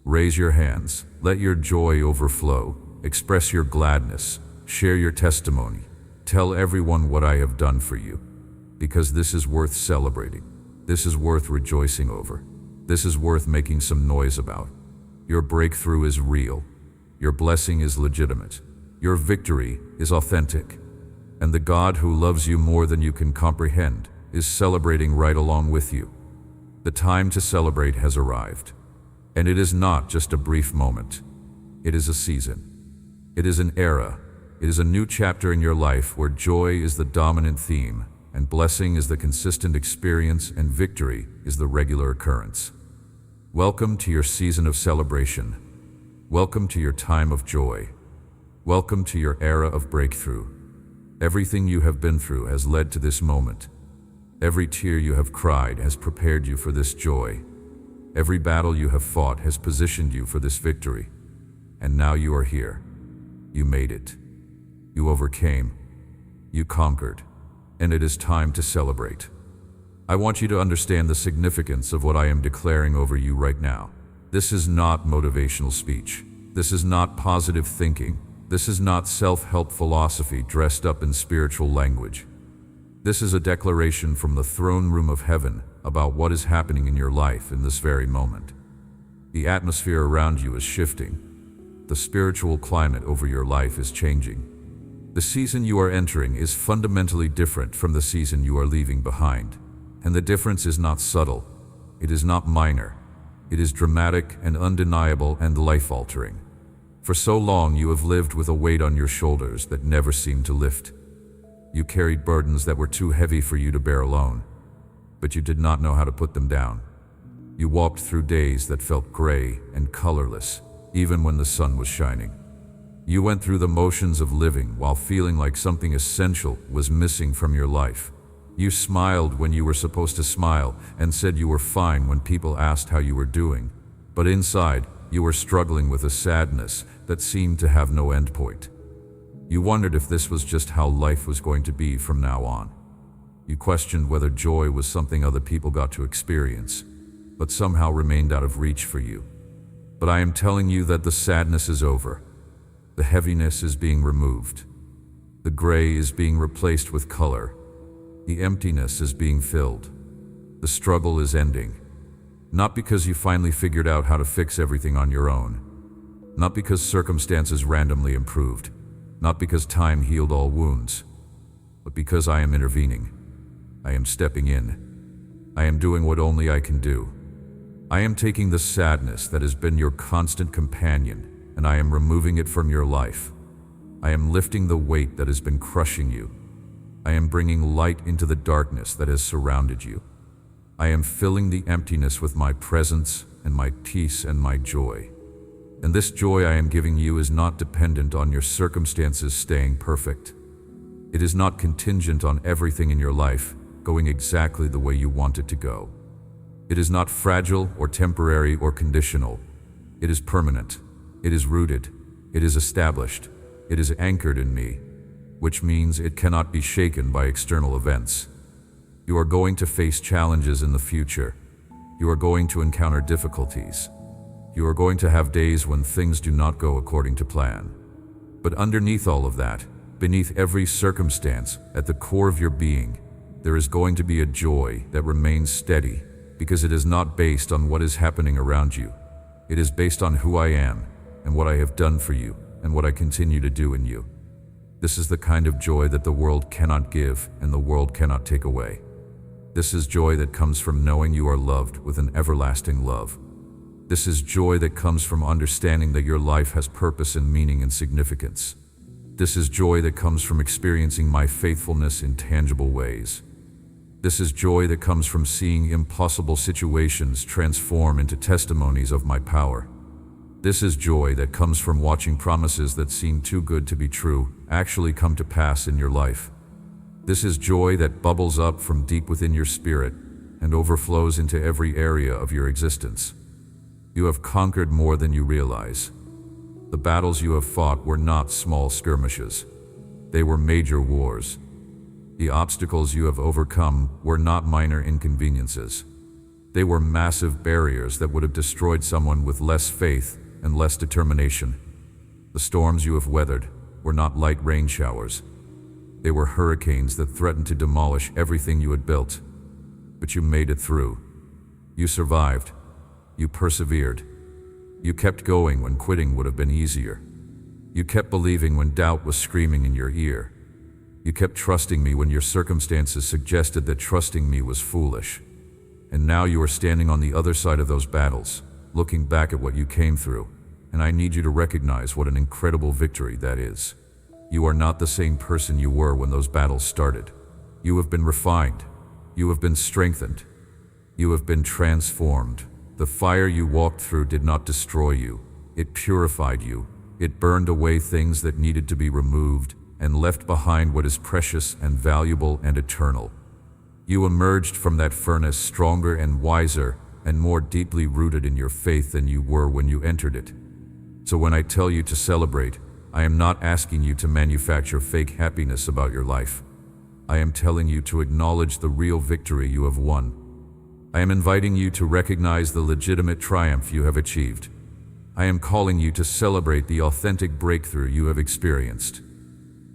Raise your hands, let your joy overflow, express your gladness, share your testimony, tell everyone what I have done for you. Because this is worth celebrating. This is worth rejoicing over. This is worth making some noise about. Your breakthrough is real. Your blessing is legitimate. Your victory is authentic. And the God who loves you more than you can comprehend is celebrating right along with you. The time to celebrate has arrived. And it is not just a brief moment. It is a season. It is an era. It is a new chapter in your life where joy is the dominant theme, and blessing is the consistent experience, and victory is the regular occurrence. Welcome to your season of celebration. Welcome to your time of joy. Welcome to your era of breakthrough. Everything you have been through has led to this moment. Every tear you have cried has prepared you for this joy. Every battle you have fought has positioned you for this victory. And now you are here. You made it. You overcame. You conquered, and it is time to celebrate. I want you to understand the significance of what I am declaring over you right now. This is not motivational speech. This is not positive thinking. This is not self-help philosophy dressed up in spiritual language. This is a declaration from the throne room of heaven about what is happening in your life in this very moment. The atmosphere around you is shifting. The spiritual climate over your life is changing. The season you are entering is fundamentally different from the season you are leaving behind. And the difference is not subtle. It is not minor. It is dramatic and undeniable and life-altering. For so long you have lived with a weight on your shoulders that never seemed to lift. You carried burdens that were too heavy for you to bear alone, but you did not know how to put them down. You walked through days that felt gray and colorless, even when the sun was shining. You went through the motions of living while feeling like something essential was missing from your life. You smiled when you were supposed to smile and said you were fine when people asked how you were doing. But inside, you were struggling with a sadness that seemed to have no endpoint. You wondered if this was just how life was going to be from now on. You questioned whether joy was something other people got to experience, but somehow remained out of reach for you. But I am telling you that the sadness is over. The heaviness is being removed. The gray is being replaced with color. The emptiness is being filled. The struggle is ending. Not because you finally figured out how to fix everything on your own. Not because circumstances randomly improved. Not because time healed all wounds. But because I am intervening. I am stepping in. I am doing what only I can do. I am taking the sadness that has been your constant companion, and I am removing it from your life. I am lifting the weight that has been crushing you. I am bringing light into the darkness that has surrounded you. I am filling the emptiness with my presence and my peace and my joy. And this joy I am giving you is not dependent on your circumstances staying perfect. It is not contingent on everything in your life going exactly the way you want it to go. It is not fragile or temporary or conditional. It is permanent. It is rooted. It is established. It is anchored in me, which means it cannot be shaken by external events. You are going to face challenges in the future. You are going to encounter difficulties. You are going to have days when things do not go according to plan. But underneath all of that, beneath every circumstance, at the core of your being, there is going to be a joy that remains steady, because it is not based on what is happening around you. It is based on who I am and what I have done for you and what I continue to do in you. This is the kind of joy that the world cannot give and the world cannot take away. This is joy that comes from knowing you are loved with an everlasting love. This is joy that comes from understanding that your life has purpose and meaning and significance. This is joy that comes from experiencing my faithfulness in tangible ways. This is joy that comes from seeing impossible situations transform into testimonies of my power. This is joy that comes from watching promises that seem too good to be true actually come to pass in your life. This is joy that bubbles up from deep within your spirit and overflows into every area of your existence. You have conquered more than you realize. The battles you have fought were not small skirmishes. They were major wars. The obstacles you have overcome were not minor inconveniences. They were massive barriers that would have destroyed someone with less faith and less determination. The storms you have weathered were not light rain showers. They were hurricanes that threatened to demolish everything you had built. But you made it through. You survived. You persevered. You kept going when quitting would have been easier. You kept believing when doubt was screaming in your ear. You kept trusting me when your circumstances suggested that trusting me was foolish. And now you are standing on the other side of those battles, looking back at what you came through, and I need you to recognize what an incredible victory that is. You are not the same person you were when those battles started. You have been refined. You have been strengthened. You have been transformed. The fire you walked through did not destroy you. It purified you. It burned away things that needed to be removed and left behind what is precious and valuable and eternal. You emerged from that furnace stronger and wiser and more deeply rooted in your faith than you were when you entered it. So when I tell you to celebrate, I am not asking you to manufacture fake happiness about your life. I am telling you to acknowledge the real victory you have won. I am inviting you to recognize the legitimate triumph you have achieved. I am calling you to celebrate the authentic breakthrough you have experienced.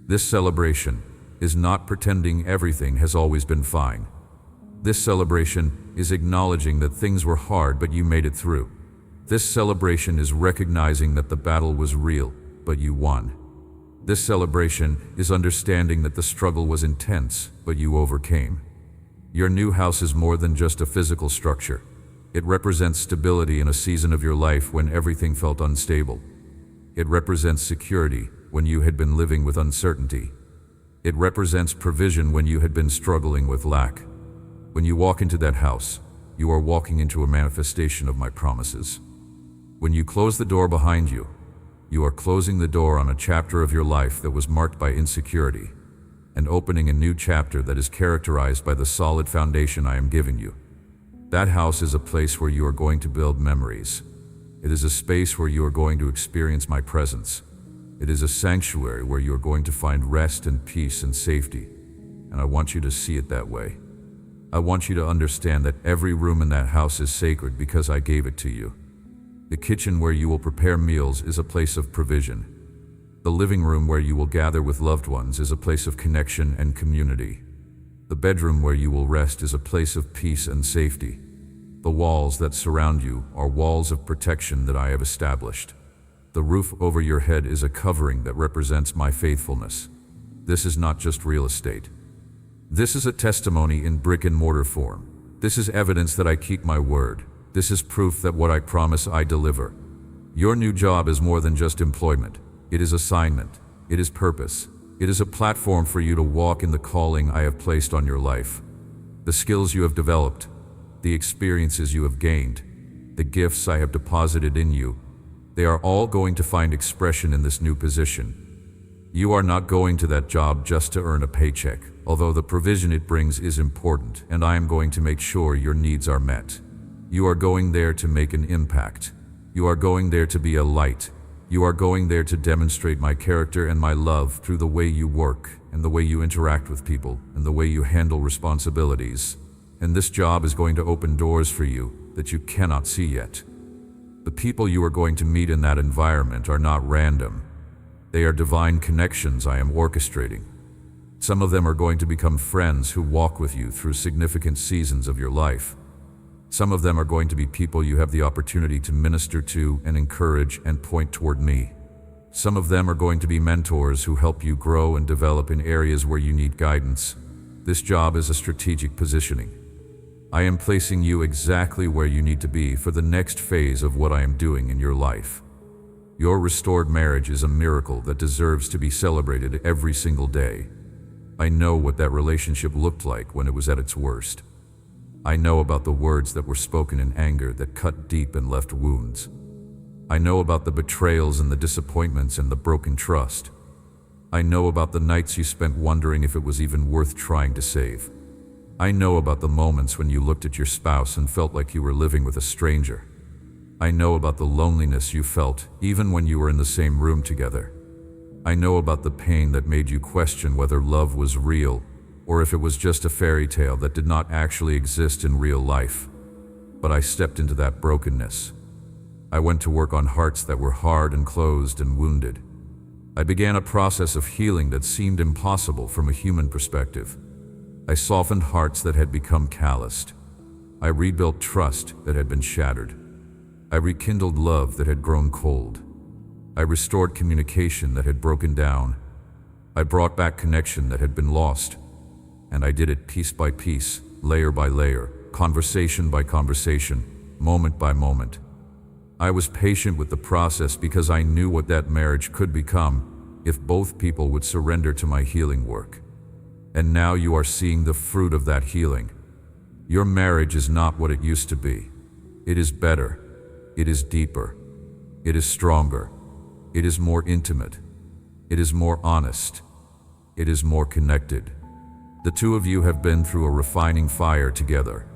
This celebration is not pretending everything has always been fine. This celebration is acknowledging that things were hard but you made it through. This celebration is recognizing that the battle was real, but you won. This celebration is understanding that the struggle was intense, but you overcame. Your new house is more than just a physical structure. It represents stability in a season of your life when everything felt unstable. It represents security when you had been living with uncertainty. It represents provision when you had been struggling with lack. When you walk into that house, you are walking into a manifestation of my promises. When you close the door behind you, you are closing the door on a chapter of your life that was marked by insecurity, and opening a new chapter that is characterized by the solid foundation I am giving you. That house is a place where you are going to build memories. It is a space where you are going to experience my presence. It is a sanctuary where you are going to find rest and peace and safety, and I want you to see it that way. I want you to understand that every room in that house is sacred because I gave it to you. The kitchen where you will prepare meals is a place of provision. The living room where you will gather with loved ones is a place of connection and community. The bedroom where you will rest is a place of peace and safety. The walls that surround you are walls of protection that I have established. The roof over your head is a covering that represents my faithfulness. This is not just real estate. This is a testimony in brick and mortar form. This is evidence that I keep my word. This is proof that what I promise I deliver. Your new job is more than just employment. It is assignment. It is purpose. It is a platform for you to walk in the calling I have placed on your life. The skills you have developed, the experiences you have gained, the gifts I have deposited in you, they are all going to find expression in this new position. You are not going to that job just to earn a paycheck, although the provision it brings is important, and I am going to make sure your needs are met. You are going there to make an impact. You are going there to be a light. You are going there to demonstrate my character and my love through the way you work and the way you interact with people and the way you handle responsibilities. And this job is going to open doors for you that you cannot see yet. The people you are going to meet in that environment are not random. They are divine connections I am orchestrating. Some of them are going to become friends who walk with you through significant seasons of your life. Some of them are going to be people you have the opportunity to minister to and encourage and point toward me. Some of them are going to be mentors who help you grow and develop in areas where you need guidance. This job is a strategic positioning. I am placing you exactly where you need to be for the next phase of what I am doing in your life. Your restored marriage is a miracle that deserves to be celebrated every single day. I know what that relationship looked like when it was at its worst. I know about the words that were spoken in anger that cut deep and left wounds. I know about the betrayals and the disappointments and the broken trust. I know about the nights you spent wondering if it was even worth trying to save. I know about the moments when you looked at your spouse and felt like you were living with a stranger. I know about the loneliness you felt even when you were in the same room together. I know about the pain that made you question whether love was real or if it was just a fairy tale that did not actually exist in real life. But I stepped into that brokenness. I went to work on hearts that were hard and closed and wounded. I began a process of healing that seemed impossible from a human perspective. I softened hearts that had become calloused. I rebuilt trust that had been shattered. I rekindled love that had grown cold. I restored communication that had broken down. I brought back connection that had been lost. And I did it piece by piece, layer by layer, conversation by conversation, moment by moment. I was patient with the process because I knew what that marriage could become if both people would surrender to my healing work. And now you are seeing the fruit of that healing. Your marriage is not what it used to be. It is better. It is deeper. It is stronger. It is more intimate. It is more honest. It is more connected. The two of you have been through a refining fire together,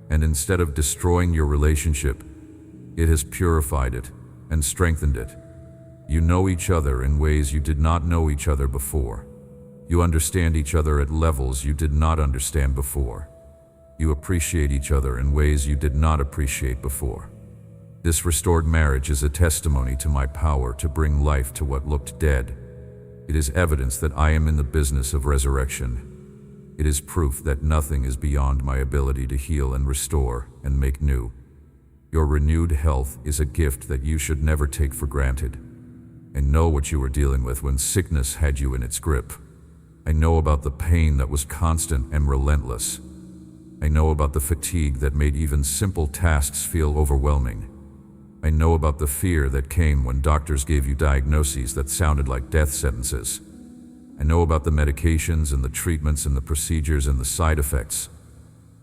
and instead of destroying your relationship, it has purified it and strengthened it. You know each other in ways you did not know each other before. You understand each other at levels you did not understand before. You appreciate each other in ways you did not appreciate before. This restored marriage is a testimony to my power to bring life to what looked dead. It is evidence that I am in the business of resurrection. It is proof that nothing is beyond my ability to heal and restore and make new. Your renewed health is a gift that you should never take for granted. And know what you were dealing with when sickness had you in its grip. I know about the pain that was constant and relentless. I know about the fatigue that made even simple tasks feel overwhelming. I know about the fear that came when doctors gave you diagnoses that sounded like death sentences. I know about the medications and the treatments and the procedures and the side effects.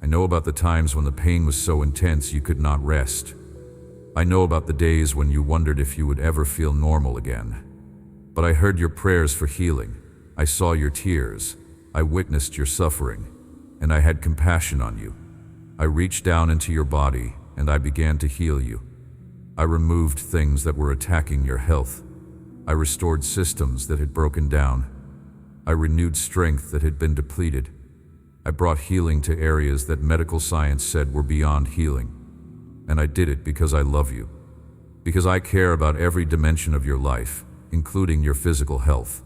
I know about the times when the pain was so intense you could not rest. I know about the days when you wondered if you would ever feel normal again. But I heard your prayers for healing. I saw your tears. I witnessed your suffering. And I had compassion on you. I reached down into your body and I began to heal you. I removed things that were attacking your health. I restored systems that had broken down. I renewed strength that had been depleted. I brought healing to areas that medical science said were beyond healing. And I did it because I love you. Because I care about every dimension of your life, including your physical health.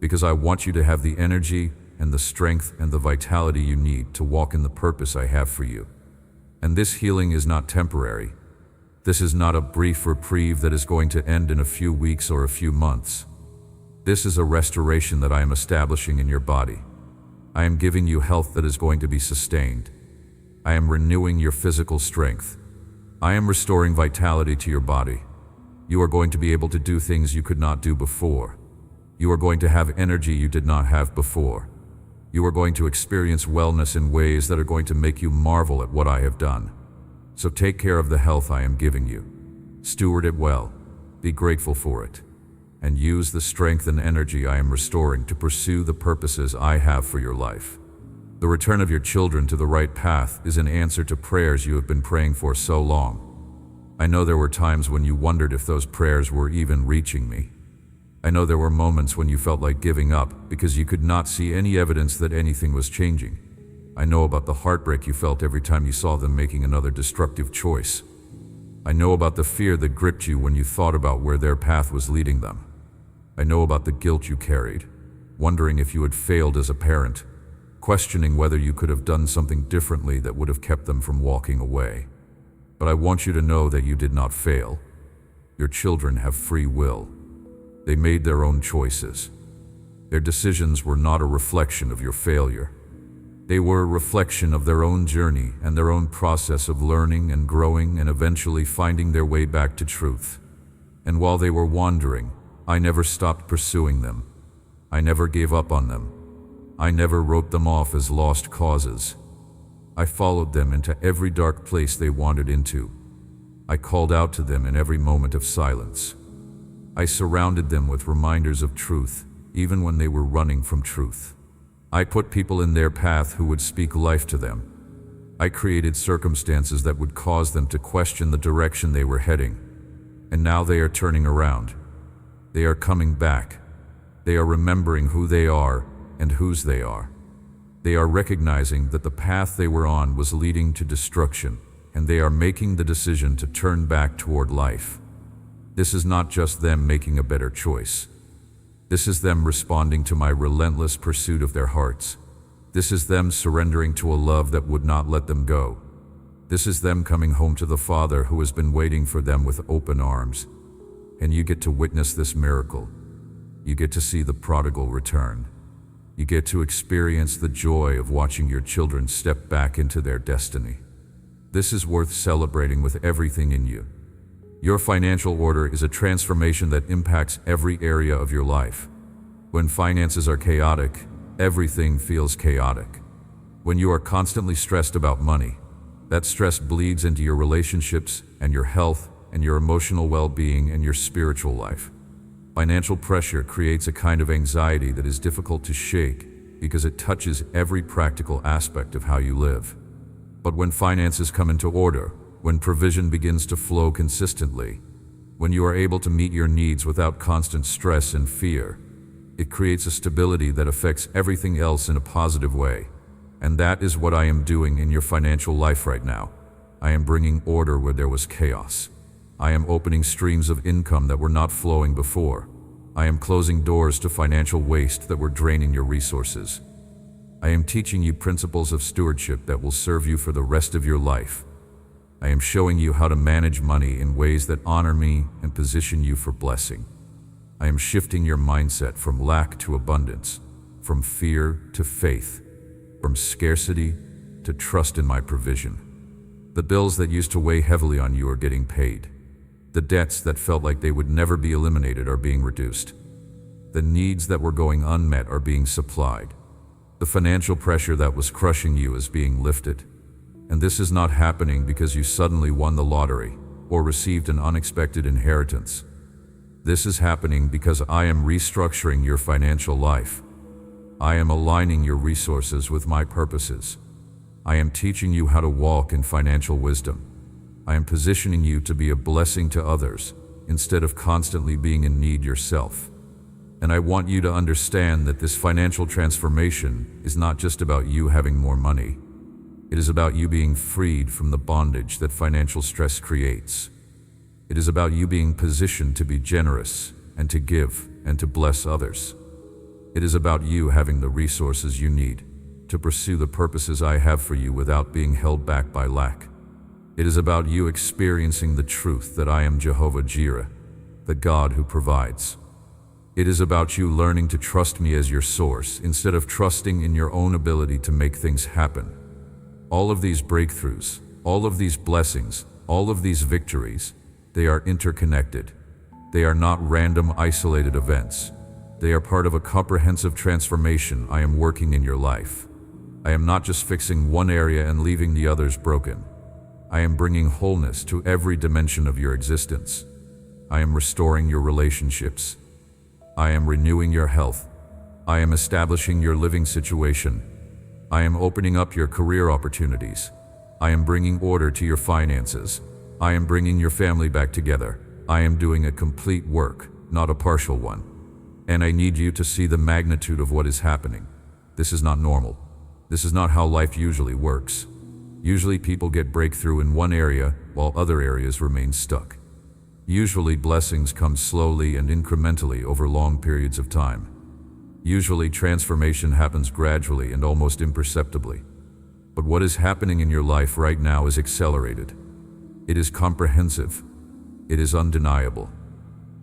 Because I want you to have the energy and the strength and the vitality you need to walk in the purpose I have for you. And this healing is not temporary. This is not a brief reprieve that is going to end in a few weeks or a few months. This is a restoration that I am establishing in your body. I am giving you health that is going to be sustained. I am renewing your physical strength. I am restoring vitality to your body. You are going to be able to do things you could not do before. You are going to have energy you did not have before. You are going to experience wellness in ways that are going to make you marvel at what I have done. So take care of the health I am giving you. Steward it well. Be grateful for it. And use the strength and energy I am restoring to pursue the purposes I have for your life. The return of your children to the right path is an answer to prayers you have been praying for so long. I know there were times when you wondered if those prayers were even reaching me. I know there were moments when you felt like giving up because you could not see any evidence that anything was changing. I know about the heartbreak you felt every time you saw them making another destructive choice. I know about the fear that gripped you when you thought about where their path was leading them. I know about the guilt you carried, wondering if you had failed as a parent, questioning whether you could have done something differently that would have kept them from walking away. But I want you to know that you did not fail. Your children have free will. They made their own choices. Their decisions were not a reflection of your failure. They were a reflection of their own journey and their own process of learning and growing and eventually finding their way back to truth. And while they were wandering, I never stopped pursuing them. I never gave up on them. I never wrote them off as lost causes. I followed them into every dark place they wandered into. I called out to them in every moment of silence. I surrounded them with reminders of truth, even when they were running from truth. I put people in their path who would speak life to them. I created circumstances that would cause them to question the direction they were heading. And now they are turning around. They are coming back. They are remembering who they are and whose they are. They are recognizing that the path they were on was leading to destruction, and they are making the decision to turn back toward life. This is not just them making a better choice. This is them responding to my relentless pursuit of their hearts. This is them surrendering to a love that would not let them go. This is them coming home to the Father who has been waiting for them with open arms. And you get to witness this miracle. You get to see the prodigal return. You get to experience the joy of watching your children step back into their destiny. This is worth celebrating with everything in you. Your financial order is a transformation that impacts every area of your life. When finances are chaotic, everything feels chaotic. When you are constantly stressed about money, that stress bleeds into your relationships and your health and your emotional well-being and your spiritual life. Financial pressure creates a kind of anxiety that is difficult to shake because it touches every practical aspect of how you live. But when finances come into order, when provision begins to flow consistently, When you are able to meet your needs without constant stress and fear, it creates a stability that affects everything else in a positive way. And that is what I am doing in your financial life right now. I am bringing order where there was chaos. I am opening streams of income that were not flowing before. I am closing doors to financial waste that were draining your resources. I am teaching you principles of stewardship that will serve you for the rest of your life. I am showing you how to manage money in ways that honor me and position you for blessing. I am shifting your mindset from lack to abundance, from fear to faith, from scarcity to trust in my provision. The bills that used to weigh heavily on you are getting paid. The debts that felt like they would never be eliminated are being reduced. The needs that were going unmet are being supplied. The financial pressure that was crushing you is being lifted. And this is not happening because you suddenly won the lottery or received an unexpected inheritance. This is happening because I am restructuring your financial life. I am aligning your resources with my purposes. I am teaching you how to walk in financial wisdom. I am positioning you to be a blessing to others instead of constantly being in need yourself. And I want you to understand that this financial transformation is not just about you having more money. It is about you being freed from the bondage that financial stress creates. It is about you being positioned to be generous and to give and to bless others. It is about you having the resources you need to pursue the purposes I have for you without being held back by lack. It is about you experiencing the truth that I am Jehovah Jireh, the God who provides. It is about you learning to trust me as your source instead of trusting in your own ability to make things happen. All of these breakthroughs, all of these blessings, all of these victories, they are interconnected. They are not random, isolated events. They are part of a comprehensive transformation I am working in your life. I am not just fixing one area and leaving the others broken. I am bringing wholeness to every dimension of your existence. I am restoring your relationships. I am renewing your health. I am establishing your living situation. I am opening up your career opportunities. I am bringing order to your finances. I am bringing your family back together. I am doing a complete work, not a partial one. And I need you to see the magnitude of what is happening. This is not normal. This is not how life usually works. Usually people get breakthrough in one area while other areas remain stuck. Usually blessings come slowly and incrementally over long periods of time. Usually transformation happens gradually and almost imperceptibly. But what is happening in your life right now is accelerated. It is comprehensive. It is undeniable.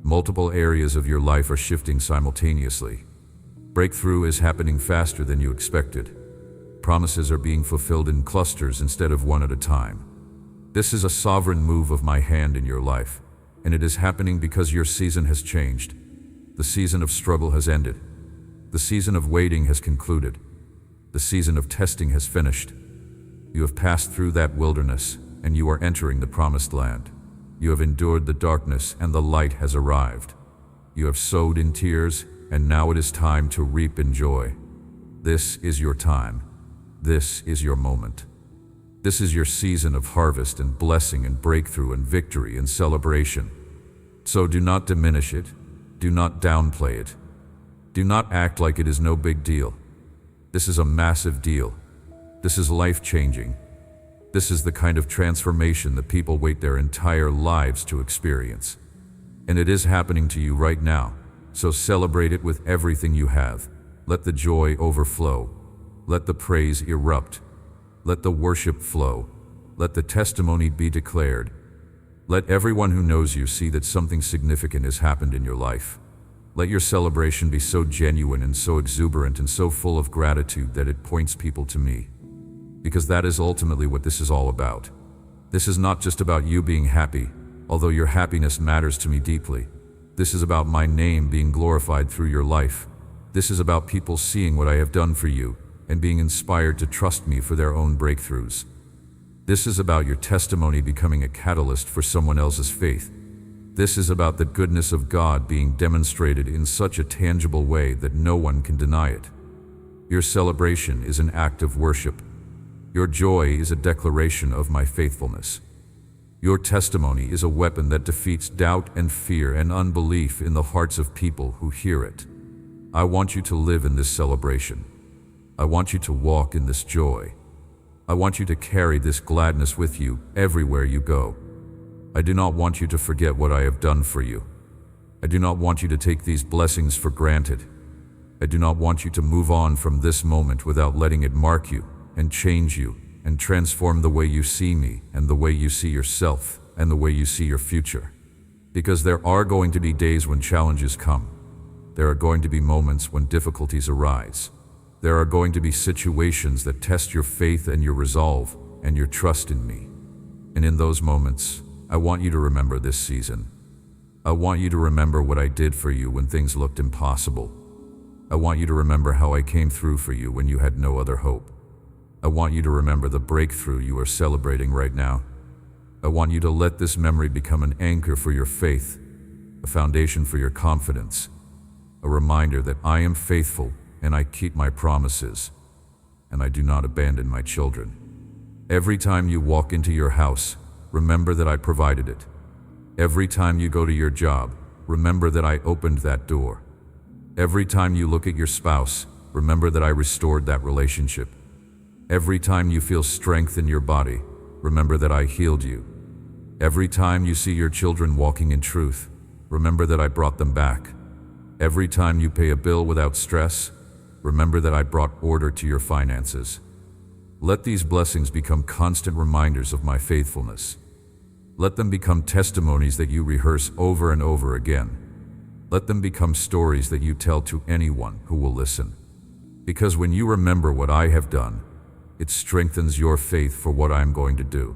Multiple areas of your life are shifting simultaneously. Breakthrough is happening faster than you expected. Promises are being fulfilled in clusters instead of one at a time. This is a sovereign move of my hand in your life, and it is happening because your season has changed. The season of struggle has ended. The season of waiting has concluded. The season of testing has finished. You have passed through that wilderness, and you are entering the promised land. You have endured the darkness, and the light has arrived. You have sowed in tears, and now it is time to reap in joy. This is your time. This is your moment. This is your season of harvest and blessing and breakthrough and victory and celebration. So do not diminish it. Do not downplay it. Do not act like it is no big deal. This is a massive deal. This is life-changing. This is the kind of transformation that people wait their entire lives to experience. And it is happening to you right now. So celebrate it with everything you have. Let the joy overflow. Let the praise erupt. Let the worship flow. Let the testimony be declared. Let everyone who knows you see that something significant has happened in your life. Let your celebration be so genuine and so exuberant and so full of gratitude that it points people to me. Because that is ultimately what this is all about. This is not just about you being happy, although your happiness matters to me deeply. This is about my name being glorified through your life. This is about people seeing what I have done for you and being inspired to trust me for their own breakthroughs. This is about your testimony becoming a catalyst for someone else's faith. This is about the goodness of God being demonstrated in such a tangible way that no one can deny it. Your celebration is an act of worship. Your joy is a declaration of my faithfulness. Your testimony is a weapon that defeats doubt and fear and unbelief in the hearts of people who hear it. I want you to live in this celebration. I want you to walk in this joy. I want you to carry this gladness with you everywhere you go. I do not want you to forget what I have done for you. I do not want you to take these blessings for granted. I do not want you to move on from this moment without letting it mark you and change you and transform the way you see me and the way you see yourself and the way you see your future. Because there are going to be days when challenges come. There are going to be moments when difficulties arise. There are going to be situations that test your faith and your resolve and your trust in me. And in those moments, I want you to remember this season. I want you to remember what I did for you when things looked impossible. I want you to remember how I came through for you when you had no other hope. I want you to remember the breakthrough you are celebrating right now. I want you to let this memory become an anchor for your faith, a foundation for your confidence, a reminder that I am faithful and I keep my promises, and I do not abandon my children. Every time you walk into your house, remember that I provided it. Every time you go to your job, remember that I opened that door. Every time you look at your spouse, remember that I restored that relationship. Every time you feel strength in your body, remember that I healed you. Every time you see your children walking in truth, remember that I brought them back. Every time you pay a bill without stress, remember that I brought order to your finances. Let these blessings become constant reminders of my faithfulness. Let them become testimonies that you rehearse over and over again. Let them become stories that you tell to anyone who will listen. Because when you remember what I have done, it strengthens your faith for what I am going to do.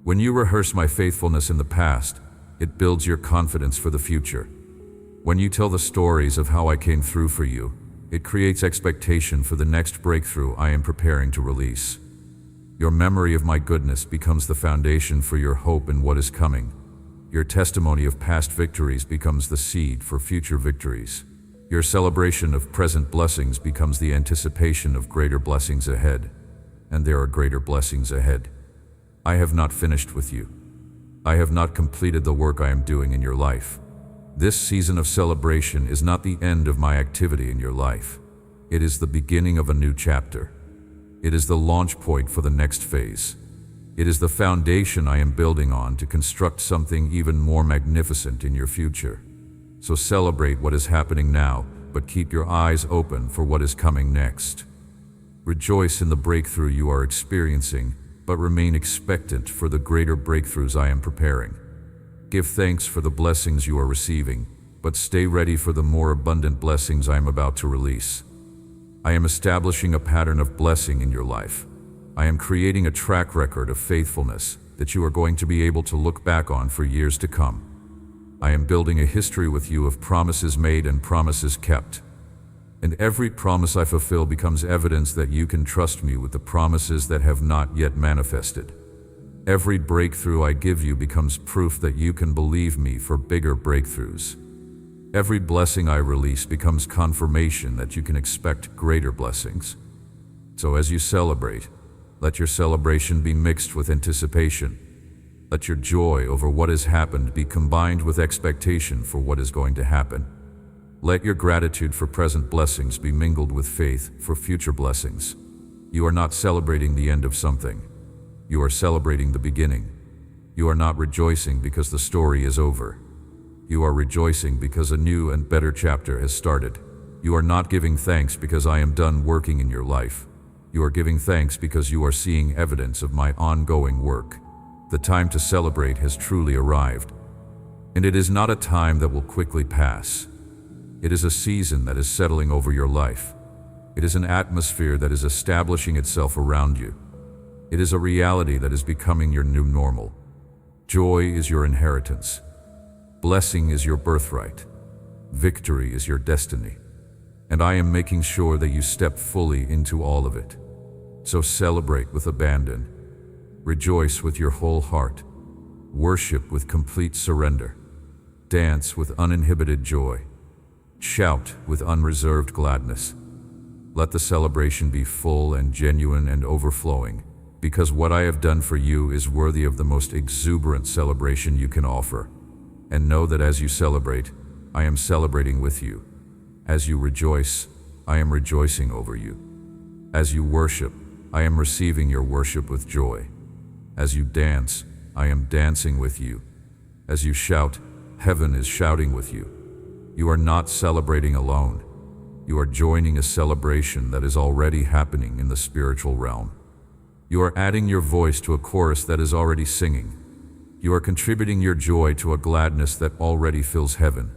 When you rehearse my faithfulness in the past, it builds your confidence for the future. When you tell the stories of how I came through for you, it creates expectation for the next breakthrough I am preparing to release. Your memory of my goodness becomes the foundation for your hope in what is coming. Your testimony of past victories becomes the seed for future victories. Your celebration of present blessings becomes the anticipation of greater blessings ahead. And there are greater blessings ahead. I have not finished with you. I have not completed the work I am doing in your life. This season of celebration is not the end of my activity in your life. It is the beginning of a new chapter. It is the launch point for the next phase. It is the foundation I am building on to construct something even more magnificent in your future. So celebrate what is happening now, but keep your eyes open for what is coming next. Rejoice in the breakthrough you are experiencing, but remain expectant for the greater breakthroughs I am preparing. Give thanks for the blessings you are receiving, but stay ready for the more abundant blessings I am about to release. I am establishing a pattern of blessing in your life. I am creating a track record of faithfulness that you are going to be able to look back on for years to come. I am building a history with you of promises made and promises kept. And every promise I fulfill becomes evidence that you can trust me with the promises that have not yet manifested. Every breakthrough I give you becomes proof that you can believe me for bigger breakthroughs. Every blessing I release becomes confirmation that you can expect greater blessings. So as you celebrate, let your celebration be mixed with anticipation. Let your joy over what has happened be combined with expectation for what is going to happen. Let your gratitude for present blessings be mingled with faith for future blessings. You are not celebrating the end of something. You are celebrating the beginning. You are not rejoicing because the story is over. You are rejoicing because a new and better chapter has started. You are not giving thanks because I am done working in your life. You are giving thanks because you are seeing evidence of my ongoing work. The time to celebrate has truly arrived. And it is not a time that will quickly pass. It is a season that is settling over your life. It is an atmosphere that is establishing itself around you. It is a reality that is becoming your new normal. Joy is your inheritance. Blessing is your birthright. Victory is your destiny. And I am making sure that you step fully into all of it. So celebrate with abandon. Rejoice with your whole heart. Worship with complete surrender. Dance with uninhibited joy. Shout with unreserved gladness. Let the celebration be full and genuine and overflowing. because what I have done for you is worthy of the most exuberant celebration you can offer. And know that as you celebrate, I am celebrating with you. As you rejoice, I am rejoicing over you. As you worship, I am receiving your worship with joy. As you dance, I am dancing with you. As you shout, heaven is shouting with you. You are not celebrating alone. You are joining a celebration that is already happening in the spiritual realm. You are adding your voice to a chorus that is already singing. You are contributing your joy to a gladness that already fills heaven.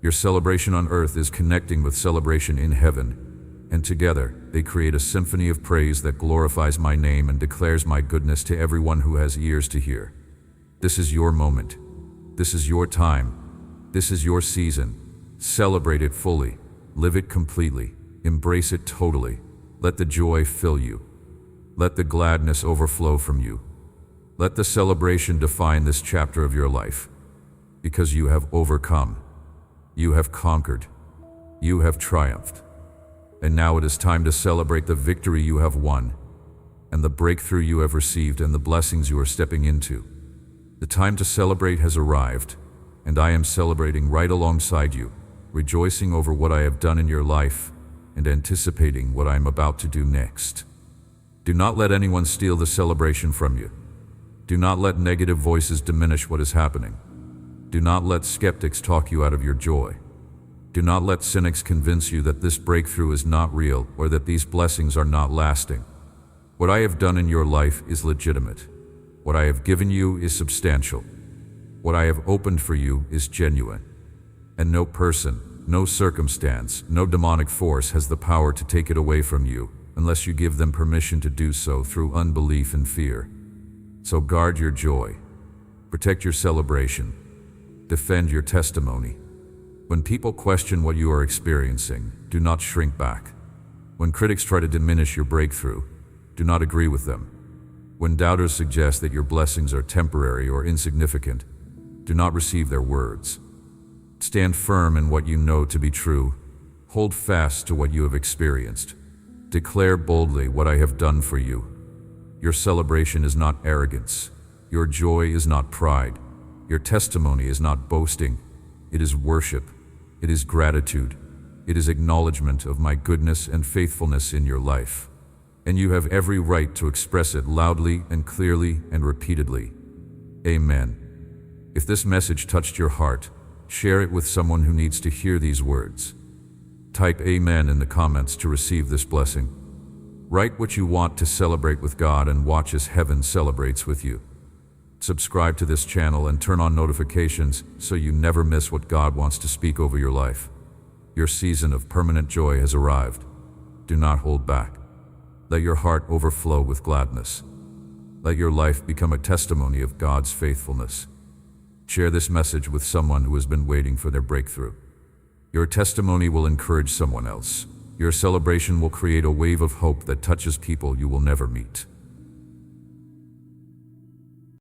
Your celebration on earth is connecting with celebration in heaven, and together they create a symphony of praise that glorifies my name and declares my goodness to everyone who has ears to hear. This is your moment. This is your time. This is your season. Celebrate it fully. Live it completely. Embrace it totally. Let the joy fill you. Let the gladness overflow from you. Let the celebration define this chapter of your life. Because you have overcome. You have conquered. You have triumphed. And now it is time to celebrate the victory you have won, and the breakthrough you have received, and the blessings you are stepping into. The time to celebrate has arrived, and I am celebrating right alongside you, rejoicing over what I have done in your life and anticipating what I am about to do next. Do not let anyone steal the celebration from you. Do not let negative voices diminish what is happening. Do not let skeptics talk you out of your joy. Do not let cynics convince you that this breakthrough is not real or that these blessings are not lasting. What I have done in your life is legitimate. What I have given you is substantial. What I have opened for you is genuine. And no person, no circumstance, no demonic force has the power to take it away from you, unless you give them permission to do so through unbelief and fear. So guard your joy. Protect your celebration. Defend your testimony. When people question what you are experiencing, do not shrink back. When critics try to diminish your breakthrough, do not agree with them. When doubters suggest that your blessings are temporary or insignificant, do not receive their words. Stand firm in what you know to be true. Hold fast to what you have experienced. Declare boldly what I have done for you. Your celebration is not arrogance. Your joy is not pride. Your testimony is not boasting. It is worship. It is gratitude. It is acknowledgement of my goodness and faithfulness in your life. And you have every right to express it loudly and clearly and repeatedly. Amen. If this message touched your heart, share it with someone who needs to hear these words. Type Amen in the comments to receive this blessing. Write what you want to celebrate with God and watch as heaven celebrates with you. Subscribe to this channel and turn on notifications so you never miss what God wants to speak over your life. Your season of permanent joy has arrived. Do not hold back. Let your heart overflow with gladness. Let your life become a testimony of God's faithfulness. Share this message with someone who has been waiting for their breakthrough. Your testimony will encourage someone else. Your celebration will create a wave of hope that touches people you will never meet.